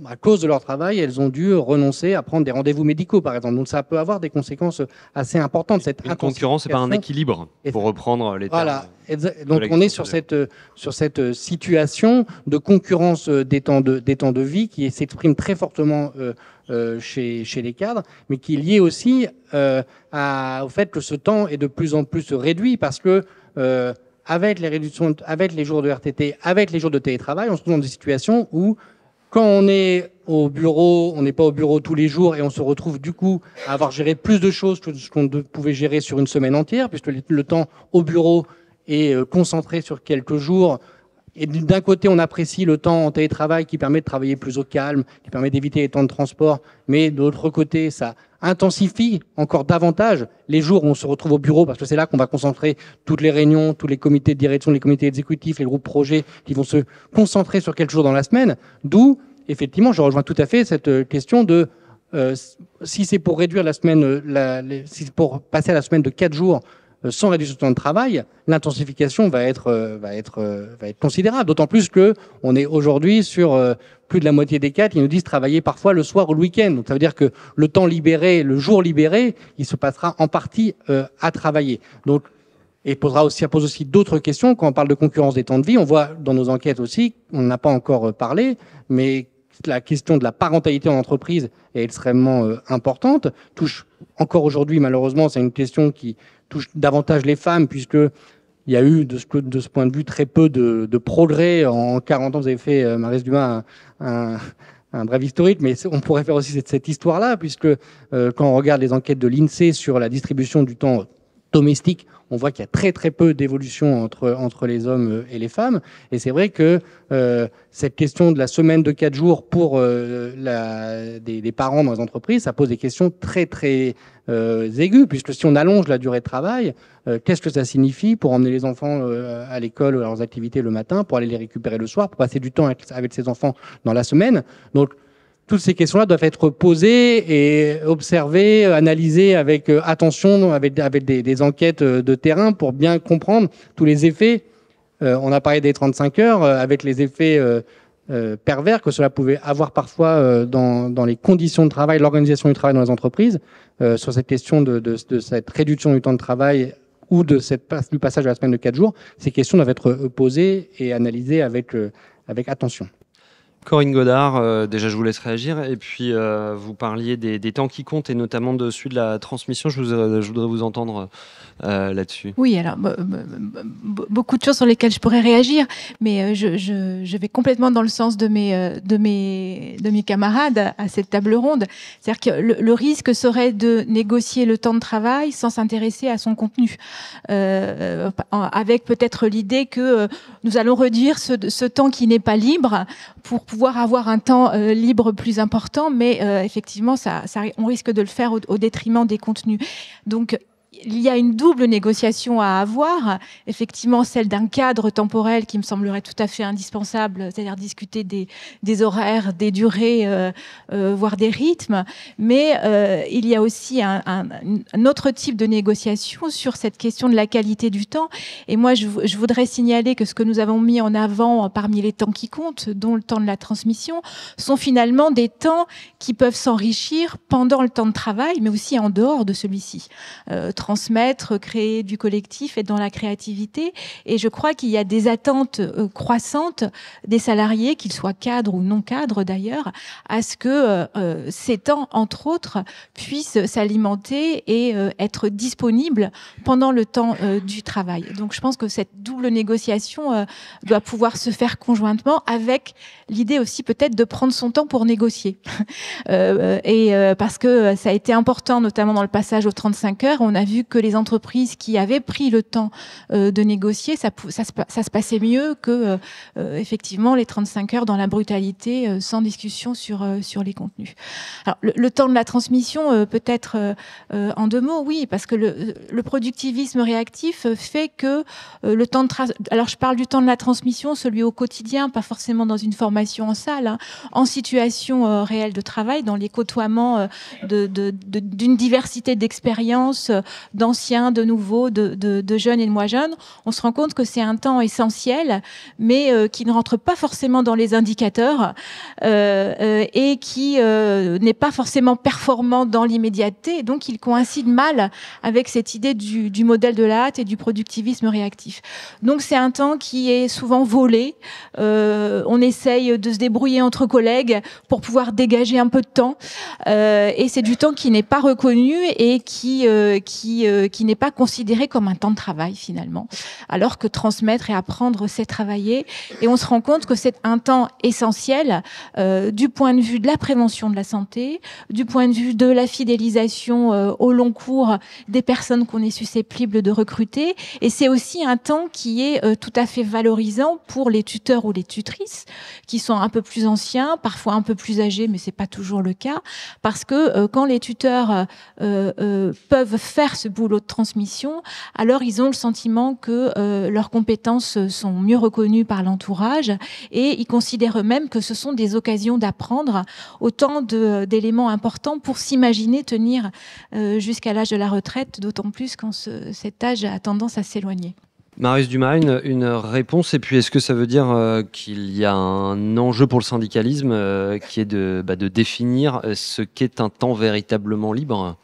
D: à cause de leur travail, elles ont dû renoncer à prendre des rendez-vous médicaux, par exemple. Donc ça peut avoir des conséquences assez importantes.
B: Une concurrence, c'est pas un équilibre, pour reprendre les termes.
D: Voilà. Donc on est sur cette situation de concurrence des temps de vie qui s'exprime très fortement chez les cadres, mais qui est liée aussi au fait que ce temps est de plus en plus réduit parce que avec les réductions, avec les jours de RTT, avec les jours de télétravail, on se trouve dans des situations où quand on est au bureau, on n'est pas au bureau tous les jours et on se retrouve du coup à avoir géré plus de choses que ce qu'on pouvait gérer sur une semaine entière, puisque le temps au bureau est concentré sur quelques jours. Et d'un côté, on apprécie le temps en télétravail qui permet de travailler plus au calme, qui permet d'éviter les temps de transport, mais de l'autre côté, ça intensifie encore davantage les jours où on se retrouve au bureau, parce que c'est là qu'on va concentrer toutes les réunions, tous les comités de direction, les comités exécutifs, les groupes projets qui vont se concentrer sur quelques jours dans la semaine. D'où, effectivement, je rejoins tout à fait cette question de si c'est pour réduire la semaine, si c'est pour passer à la semaine de 4 jours sans réduction de temps de travail, l'intensification va être considérable. D'autant plus que on est aujourd'hui sur plus de la moitié des cas qui nous disent travailler parfois le soir ou le week-end. Donc ça veut dire que le temps libéré, le jour libéré, il se passera en partie à travailler. Donc et ça pose aussi d'autres questions quand on parle de concurrence des temps de vie. On voit dans nos enquêtes aussi, on n'en a pas encore parlé, mais la question de la parentalité en entreprise est extrêmement importante. Touche encore aujourd'hui, malheureusement, c'est une question qui touche davantage les femmes, puisque il y a eu de ce point de vue très peu de progrès. En 40 ans, vous avez fait, Maryse Dumas, un bref historique, mais on pourrait faire aussi cette histoire-là, puisque quand on regarde les enquêtes de l'INSEE sur la distribution du temps domestique, on voit qu'il y a très très peu d'évolution entre les hommes et les femmes. Et c'est vrai que cette question de la semaine de 4 jours pour des parents dans les entreprises, ça pose des questions très très aiguës, puisque si on allonge la durée de travail, qu'est-ce que ça signifie pour emmener les enfants à l'école ou à leurs activités le matin, pour aller les récupérer le soir, pour passer du temps avec ses enfants dans la semaine. Donc toutes ces questions-là doivent être posées et observées, analysées avec attention, avec des enquêtes de terrain pour bien comprendre tous les effets. On a parlé des 35 heures, avec les effets pervers que cela pouvait avoir parfois dans les conditions de travail, l'organisation du travail dans les entreprises, sur cette question de cette réduction du temps de travail ou du passage à la semaine de 4 jours. Ces questions doivent être posées et analysées avec attention.
B: Corinne Godard, déjà je vous laisse réagir, et puis vous parliez des temps qui comptent et notamment de celui de la transmission. Je voudrais vous entendre là-dessus.
E: Oui, alors beaucoup de choses sur lesquelles je pourrais réagir, mais je vais complètement dans le sens de mes camarades à cette table ronde. C'est-à-dire que le risque serait de négocier le temps de travail sans s'intéresser à son contenu, avec peut-être l'idée que nous allons réduire ce temps qui n'est pas libre pour pouvoir avoir un temps libre plus important, mais effectivement, on risque de le faire au détriment des contenus. Donc, il y a une double négociation à avoir, effectivement celle d'un cadre temporel qui me semblerait tout à fait indispensable, c'est-à-dire discuter des horaires, des durées, voire des rythmes, mais il y a aussi un autre type de négociation sur cette question de la qualité du temps. Et moi, je voudrais signaler que ce que nous avons mis en avant parmi les temps qui comptent, dont le temps de la transmission, sont finalement des temps qui peuvent s'enrichir pendant le temps de travail, mais aussi en dehors de celui-ci. Transmettre, créer du collectif, être dans la créativité. Et je crois qu'il y a des attentes croissantes des salariés, qu'ils soient cadres ou non cadres d'ailleurs, à ce que ces temps, entre autres, puissent s'alimenter et être disponibles pendant le temps du travail. Donc je pense que cette double négociation doit pouvoir se faire conjointement, avec l'idée aussi peut-être de prendre son temps pour négocier. Parce que ça a été important, notamment dans le passage aux 35 heures, on a vu que les entreprises qui avaient pris le temps de négocier, ça se passait mieux que effectivement les 35 heures dans la brutalité, sans discussion sur les contenus. Alors le temps de la transmission, peut-être en 2 mots, oui, parce que le productivisme réactif fait que le temps alors je parle du temps de la transmission, celui au quotidien, pas forcément dans une formation en salle, hein, en situation réelle de travail, dans les côtoiements d'une diversité d'expériences, d'anciens, de nouveaux, de jeunes et de moins jeunes, on se rend compte que c'est un temps essentiel, mais qui ne rentre pas forcément dans les indicateurs et qui n'est pas forcément performant dans l'immédiateté. Et donc, il coïncide mal avec cette idée du modèle de la hâte et du productivisme réactif. Donc, c'est un temps qui est souvent volé. On essaye de se débrouiller entre collègues pour pouvoir dégager un peu de temps. Et c'est du temps qui n'est pas reconnu et qui n'est pas considéré comme un temps de travail, finalement. Alors que transmettre et apprendre, c'est travailler. Et on se rend compte que c'est un temps essentiel du point de vue de la prévention de la santé, du point de vue de la fidélisation au long cours des personnes qu'on est susceptible de recruter. Et c'est aussi un temps qui est tout à fait valorisant pour les tuteurs ou les tutrices qui sont un peu plus anciens, parfois un peu plus âgés, mais c'est pas toujours le cas, parce que quand les tuteurs peuvent faire ce boulot de transmission, alors ils ont le sentiment que leurs compétences sont mieux reconnues par l'entourage et ils considèrent eux-mêmes que ce sont des occasions d'apprendre autant d'éléments importants pour s'imaginer tenir jusqu'à l'âge de la retraite, d'autant plus quand cet âge a tendance à s'éloigner.
B: Marius Dumas, une réponse, et puis est-ce que ça veut dire qu'il y a un enjeu pour le syndicalisme qui est de définir ce qu'est un temps véritablement libre ?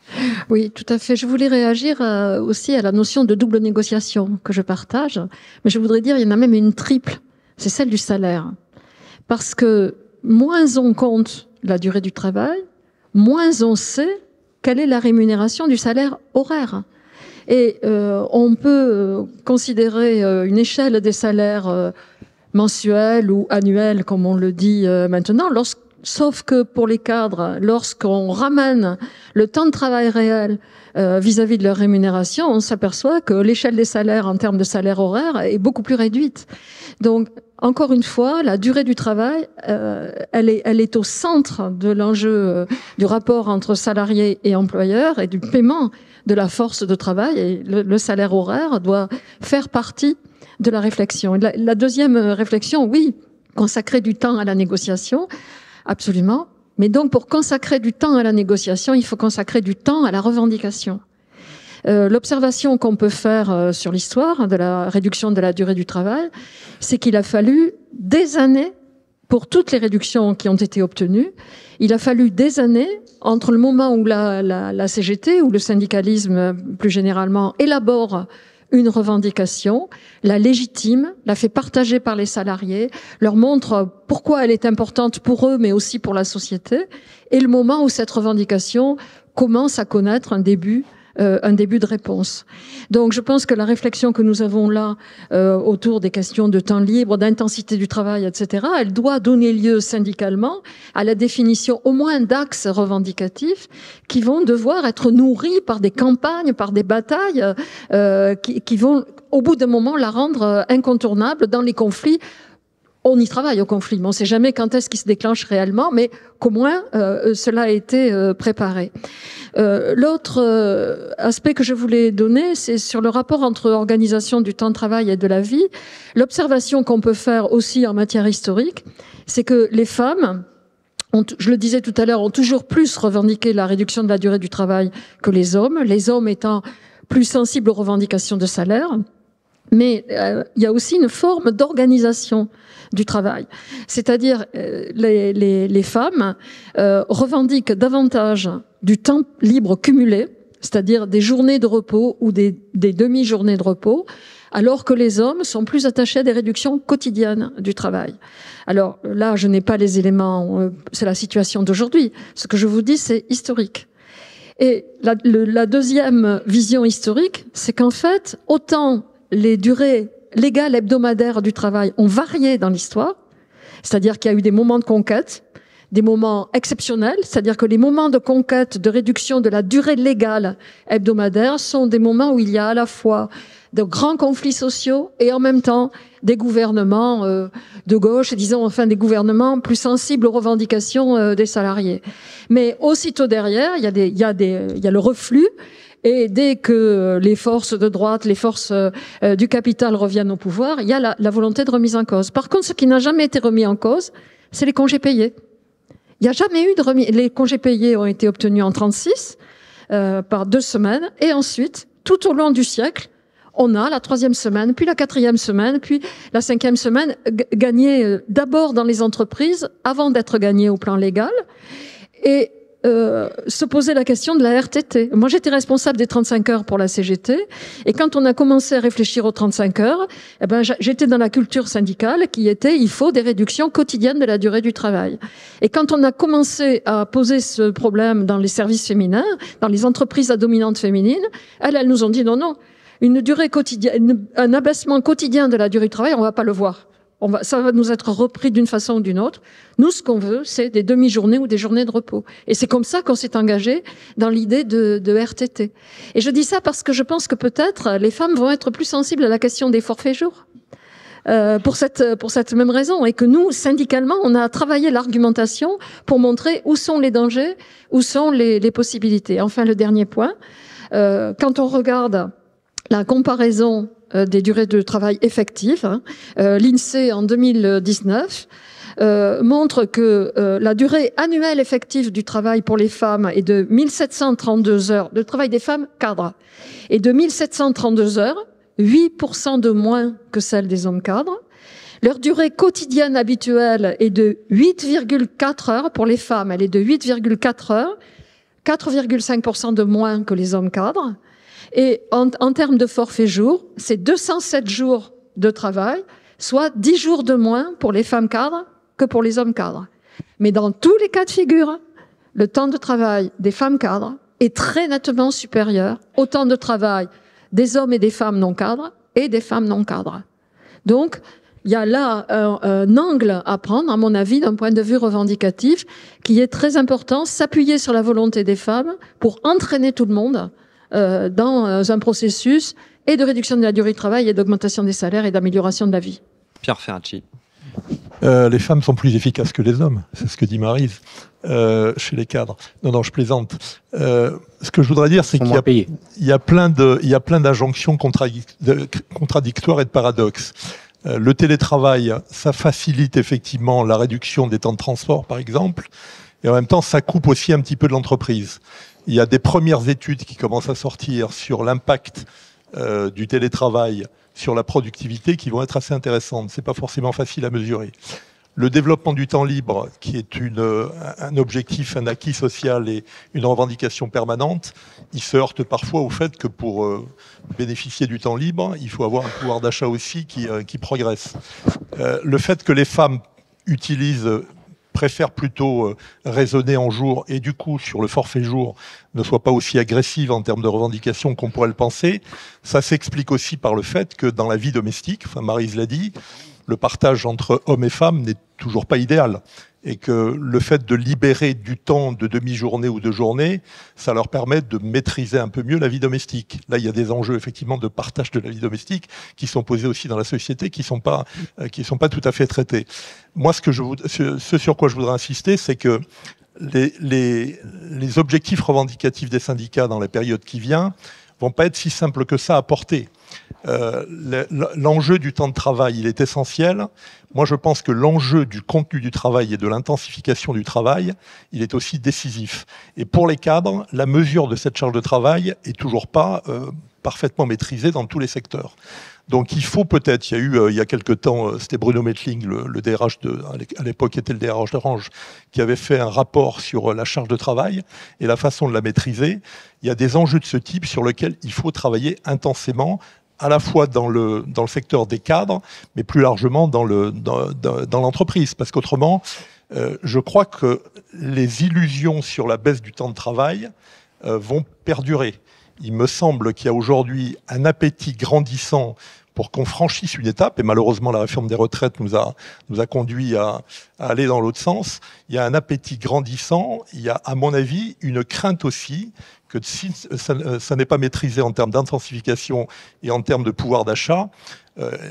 F: Oui, tout à fait. Je voulais réagir aussi à la notion de double négociation que je partage, mais je voudrais dire il y en a même une triple, c'est celle du salaire. Parce que moins on compte la durée du travail, moins on sait quelle est la rémunération du salaire horaire. Et on peut considérer une échelle des salaires mensuels ou annuels, comme on le dit maintenant, sauf que pour les cadres, lorsqu'on ramène le temps de travail réel vis-à-vis de leur rémunération, on s'aperçoit que l'échelle des salaires en termes de salaire horaire est beaucoup plus réduite. Donc, encore une fois, la durée du travail, elle est au centre de l'enjeu du rapport entre salarié et employeur et du paiement de la force de travail. Et le salaire horaire doit faire partie de la réflexion. Et la deuxième réflexion, oui, consacrer du temps à la négociation, absolument. Mais donc, pour consacrer du temps à la négociation, il faut consacrer du temps à la revendication. L'observation qu'on peut faire sur l'histoire de la réduction de la durée du travail, c'est qu'il a fallu des années pour toutes les réductions qui ont été obtenues. Il a fallu des années entre le moment où la CGT ou le syndicalisme plus généralement élabore une revendication, la légitime, la fait partager par les salariés, leur montre pourquoi elle est importante pour eux mais aussi pour la société, et le moment où cette revendication commence à connaître un début de réponse. Donc je pense que la réflexion que nous avons là autour des questions de temps libre, d'intensité du travail, etc., elle doit donner lieu syndicalement à la définition au moins d'axes revendicatifs qui vont devoir être nourris par des campagnes, par des batailles qui vont au bout d'un moment la rendre incontournable dans les conflits. On y travaille au conflit, mais on ne sait jamais quand est-ce qu'il se déclenche réellement, mais qu'au moins cela a été préparé. L'autre aspect que je voulais donner, c'est sur le rapport entre organisation du temps de travail et de la vie. L'observation qu'on peut faire aussi en matière historique, c'est que les femmes, je le disais tout à l'heure, ont toujours plus revendiqué la réduction de la durée du travail que les hommes étant plus sensibles aux revendications de salaire. Mais il y a aussi une forme d'organisation du travail. C'est-à-dire les femmes revendiquent davantage du temps libre cumulé, c'est-à-dire des journées de repos ou des demi-journées de repos, alors que les hommes sont plus attachés à des réductions quotidiennes du travail. Alors là, je n'ai pas les éléments, c'est la situation d'aujourd'hui. Ce que je vous dis, c'est historique. Et la deuxième vision historique, c'est qu'en fait, autant les durées légales hebdomadaires du travail ont varié dans l'histoire, c'est-à-dire qu'il y a eu des moments de conquête, des moments exceptionnels, c'est-à-dire que les moments de conquête, de réduction de la durée légale hebdomadaire sont des moments où il y a à la fois de grands conflits sociaux et en même temps des gouvernements de gauche, disons enfin des gouvernements plus sensibles aux revendications des salariés. Mais aussitôt derrière, il y a le reflux. Et dès que les forces de droite, les forces du capital reviennent au pouvoir, il y a la volonté de remise en cause. Par contre, ce qui n'a jamais été remis en cause, c'est les congés payés. Il n'y a jamais eu de remise. Les congés payés ont été obtenus en 1936 par 2 semaines, et ensuite tout au long du siècle, on a la 3e semaine, puis la 4e semaine, puis la 5e semaine gagnée d'abord dans les entreprises avant d'être gagnée au plan légal. Et se poser la question de la RTT. Moi, j'étais responsable des 35 heures pour la CGT, et quand on a commencé à réfléchir aux 35 heures, eh ben, j'étais dans la culture syndicale qui était, il faut des réductions quotidiennes de la durée du travail. Et quand on a commencé à poser ce problème dans les services féminins, dans les entreprises à dominante féminine, elles nous ont dit non, une durée quotidienne, un abaissement quotidien de la durée du travail, on va pas le voir. Ça va nous être repris d'une façon ou d'une autre. Nous, ce qu'on veut, c'est des demi-journées ou des journées de repos. Et c'est comme ça qu'on s'est engagé dans l'idée de RTT. Et je dis ça parce que je pense que peut-être les femmes vont être plus sensibles à la question des forfaits jours. Pour cette même raison. Et que nous, syndicalement, on a travaillé l'argumentation pour montrer où sont les dangers, où sont les possibilités. Enfin, le dernier point. Quand on regarde la comparaison des durées de travail effectives, l'INSEE en 2019 montre que la durée annuelle effective du travail pour les femmes est de 1732 heures, de travail des femmes cadres, et de 1732 heures, 8% de moins que celle des hommes cadres. Leur durée quotidienne habituelle est de 8,4 heures pour les femmes, elle est de 8,4 heures, 4,5% de moins que les hommes cadres. Et en termes de forfait jour, c'est 207 jours de travail, soit 10 jours de moins pour les femmes cadres que pour les hommes cadres. Mais dans tous les cas de figure, le temps de travail des femmes cadres est très nettement supérieur au temps de travail des hommes et des femmes non cadres et des femmes non cadres. Donc, il y a là un angle à prendre, à mon avis, d'un point de vue revendicatif, qui est très important, s'appuyer sur la volonté des femmes pour entraîner tout le monde dans un processus et de réduction de la durée du travail et d'augmentation des salaires et d'amélioration de la vie.
B: Pierre Ferracci.
G: Les femmes sont plus efficaces que les hommes, c'est ce que dit Maryse, chez les cadres. Non, je plaisante. Ce que je voudrais dire, c'est qu'il y a plein d'injonctions contradictoires et de paradoxes. Le télétravail, ça facilite effectivement la réduction des temps de transport, par exemple, et en même temps, ça coupe aussi un petit peu de l'entreprise. Il y a des premières études qui commencent à sortir sur l'impact du télétravail sur la productivité qui vont être assez intéressantes. C'est pas forcément facile à mesurer. Le développement du temps libre, qui est un objectif, un acquis social et une revendication permanente, il se heurte parfois au fait que pour bénéficier du temps libre, il faut avoir un pouvoir d'achat aussi qui progresse. Le fait que les femmes préfèrent plutôt raisonner en jour et du coup, sur le forfait jour, ne soient pas aussi agressives en termes de revendications qu'on pourrait le penser, ça s'explique aussi par le fait que dans la vie domestique, enfin Maryse l'a dit, le partage entre hommes et femmes n'est toujours pas idéal. Et que le fait de libérer du temps de demi-journée ou de journée, ça leur permet de maîtriser un peu mieux la vie domestique. Là, il y a des enjeux effectivement de partage de la vie domestique qui sont posés aussi dans la société, qui sont pas tout à fait traités. Moi, ce sur quoi je voudrais insister, c'est que les objectifs revendicatifs des syndicats dans la période qui vient vont pas être si simples que ça à porter. L'enjeu du temps de travail, il est essentiel. Moi, je pense que l'enjeu du contenu du travail et de l'intensification du travail, il est aussi décisif. Et pour les cadres, la mesure de cette charge de travail est toujours pas parfaitement maîtrisée dans tous les secteurs. Donc il faut peut-être, il y a quelque temps, c'était Bruno Mettling, le DRH à l'époque était le DRH d'Orange, qui avait fait un rapport sur la charge de travail et la façon de la maîtriser. Il y a des enjeux de ce type sur lesquels il faut travailler intensément, à la fois dans le secteur des cadres, mais plus largement dans l'entreprise. Parce qu'autrement, je crois que les illusions sur la baisse du temps de travail vont perdurer. Il me semble qu'il y a aujourd'hui un appétit grandissant pour qu'on franchisse une étape, et malheureusement la réforme des retraites nous a conduit à aller dans l'autre sens. Il y a un appétit grandissant, il y a à mon avis une crainte aussi que si ça n'est pas maîtrisé en termes d'intensification et en termes de pouvoir d'achat,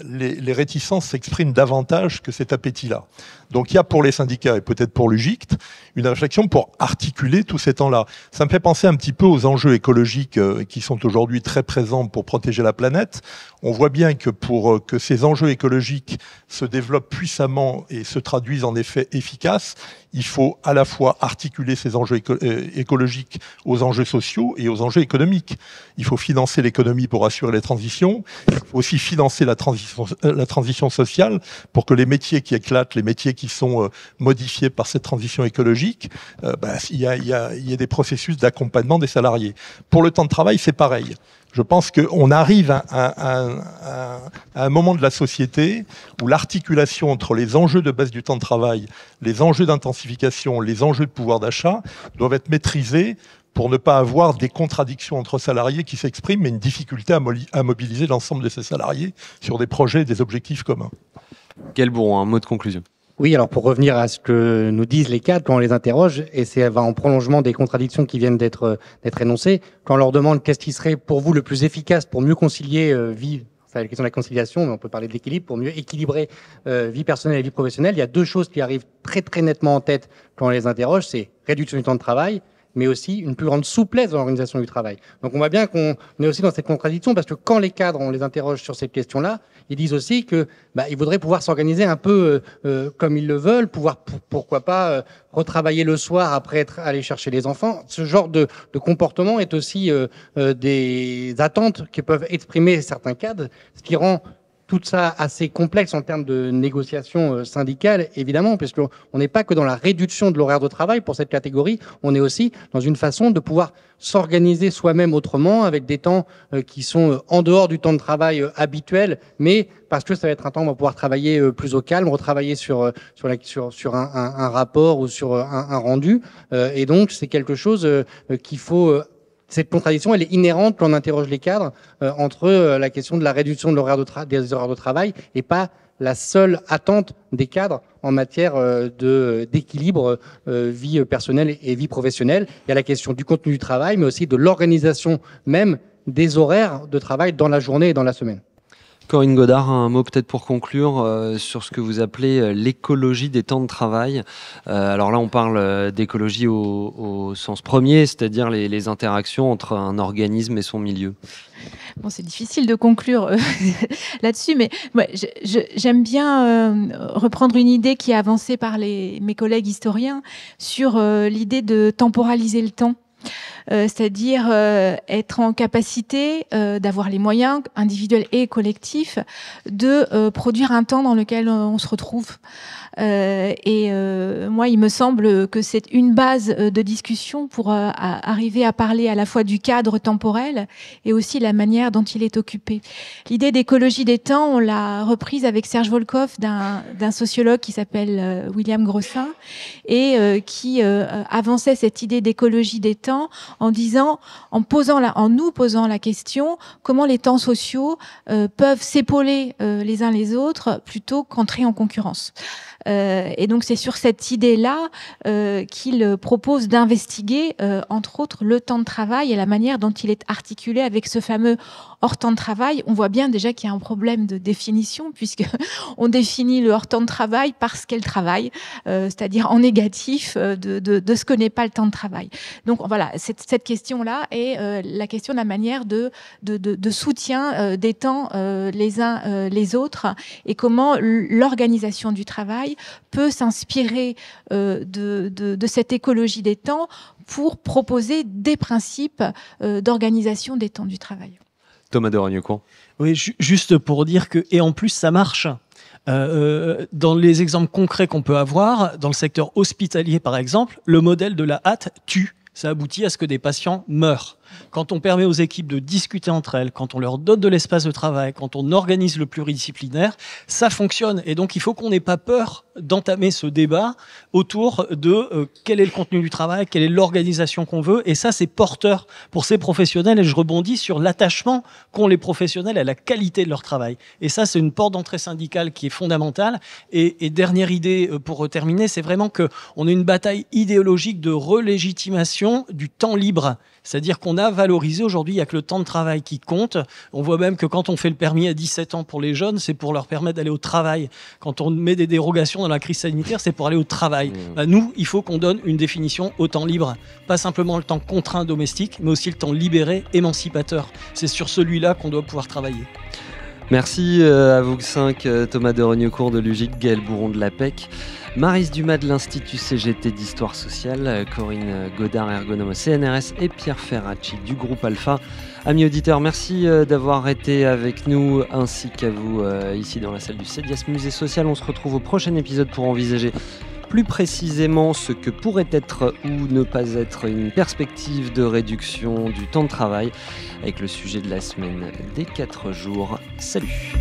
G: les réticences s'expriment davantage que cet appétit-là. Donc il y a pour les syndicats et peut-être pour l'UGICT une réflexion pour articuler tous ces temps-là. Ça me fait penser un petit peu aux enjeux écologiques qui sont aujourd'hui très présents pour protéger la planète. On voit bien que pour que ces enjeux écologiques se développent puissamment et se traduisent en effets efficaces, il faut à la fois articuler ces enjeux écologiques aux enjeux sociaux et aux enjeux économiques. Il faut financer l'économie pour assurer les transitions. Il faut aussi financer la transition sociale pour que les métiers qui éclatent, les métiers qui sont modifiés par cette transition écologique, il y a des processus d'accompagnement des salariés. Pour le temps de travail, c'est pareil. Je pense qu'on arrive à un moment de la société où l'articulation entre les enjeux de baisse du temps de travail, les enjeux d'intensification, les enjeux de pouvoir d'achat doivent être maîtrisés pour ne pas avoir des contradictions entre salariés qui s'expriment, mais une difficulté à mobiliser l'ensemble de ces salariés sur des projets et des objectifs communs.
B: Gaël Bourron, un mot de conclusion.
D: Oui, alors pour revenir à ce que nous disent les cadres quand on les interroge, et c'est en prolongement des contradictions qui viennent d'être énoncées, quand on leur demande qu'est-ce qui serait pour vous le plus efficace pour mieux concilier vie, c'est la question de la conciliation, mais on peut parler de l'équilibre, pour mieux équilibrer vie personnelle et vie professionnelle, il y a deux choses qui arrivent très très nettement en tête quand on les interroge, c'est réduction du temps de travail, mais aussi une plus grande souplesse dans l'organisation du travail. Donc on voit bien qu'on est aussi dans cette contradiction, parce que quand les cadres, on les interroge sur ces questions-là, ils disent aussi que ils voudraient pouvoir s'organiser un peu comme ils le veulent, pouvoir pourquoi pas retravailler le soir après être allé chercher les enfants. Ce genre de comportement est aussi des attentes que peuvent exprimer certains cadres, ce qui rend tout ça assez complexe en termes de négociation syndicale, évidemment, puisqu'on n'est pas que dans la réduction de l'horaire de travail pour cette catégorie, on est aussi dans une façon de pouvoir s'organiser soi-même autrement, avec des temps qui sont en dehors du temps de travail habituel, mais parce que ça va être un temps où on va pouvoir travailler plus au calme, retravailler sur un rapport ou sur un rendu. Et donc, c'est quelque chose qu'il faut... Cette contradiction, elle est inhérente quand on interroge les cadres entre la question de la réduction de l'horaire des horaires de travail et pas la seule attente des cadres en matière d'équilibre vie personnelle et vie professionnelle. Il y a la question du contenu du travail, mais aussi de l'organisation même des horaires de travail dans la journée et dans la semaine.
B: Corinne Godard, un mot peut-être pour conclure sur ce que vous appelez l'écologie des temps de travail. Alors là, on parle d'écologie au sens premier, c'est-à-dire les interactions entre un organisme et son milieu.
E: Bon, c'est difficile de conclure là-dessus, mais ouais, j'aime bien reprendre une idée qui est avancée par mes collègues historiens sur l'idée de temporaliser le temps. C'est-à-dire être en capacité d'avoir les moyens individuels et collectifs de produire un temps dans lequel on se retrouve. Moi, il me semble que c'est une base de discussion pour arriver à parler à la fois du cadre temporel et aussi la manière dont il est occupé. L'idée d'écologie des temps, on l'a reprise avec Serge Volkoff d'un sociologue qui s'appelle William Grossin et qui avançait cette idée d'écologie des temps en disant, en nous posant la question, comment les temps sociaux peuvent s'épauler les uns les autres plutôt qu'entrer en concurrence. Et donc c'est sur cette idée-là qu'il propose d'investiguer, entre autres, le temps de travail et la manière dont il est articulé avec ce fameux hors temps de travail. On voit bien déjà qu'il y a un problème de définition, puisque on définit le hors temps de travail parce qu'elle travaille, c'est-à-dire en négatif de ce que n'est pas le temps de travail. Donc voilà, cette question-là est la question de la manière de soutien des temps les uns les autres, et comment l'organisation du travail peut s'inspirer de cette écologie des temps pour proposer des principes d'organisation des temps du travail.
B: Thomas de Rognecourt.
C: Oui, juste pour dire que, et en plus ça marche. Dans les exemples concrets qu'on peut avoir, dans le secteur hospitalier par exemple, le modèle de la hâte tue. Ça aboutit à ce que des patients meurent. Quand on permet aux équipes de discuter entre elles, quand on leur donne de l'espace de travail, quand on organise le pluridisciplinaire, ça fonctionne. Et donc, il faut qu'on n'ait pas peur d'entamer ce débat autour de quel est le contenu du travail, quelle est l'organisation qu'on veut. Et ça, c'est porteur pour ces professionnels. Et je rebondis sur l'attachement qu'ont les professionnels à la qualité de leur travail. Et ça, c'est une porte d'entrée syndicale qui est fondamentale. Et dernière idée pour terminer, c'est vraiment qu'on a une bataille idéologique de relégitimation du temps libre. C'est-à-dire qu'on a valorisé aujourd'hui, il n'y a que le temps de travail qui compte. On voit même que quand on fait le permis à 17 ans pour les jeunes, c'est pour leur permettre d'aller au travail. Quand on met des dérogations dans la crise sanitaire, c'est pour aller au travail. Nous, il faut qu'on donne une définition au temps libre. Pas simplement le temps contraint domestique, mais aussi le temps libéré, émancipateur. C'est sur celui-là qu'on doit pouvoir travailler.
B: Merci à vous 5, Thomas de Regnecourt de l'UGIC, Gaël Bourron de l'APEC, Maryse Dumas de l'Institut CGT d'Histoire Sociale, Corinne Godard, ergonome au CNRS et Pierre Ferracci du groupe Alpha. Amis auditeurs, merci d'avoir été avec nous, ainsi qu'à vous ici dans la salle du CEDIAS Musée Social. On se retrouve au prochain épisode pour envisager plus précisément ce que pourrait être ou ne pas être une perspective de réduction du temps de travail avec le sujet de la semaine des 4 jours. Salut!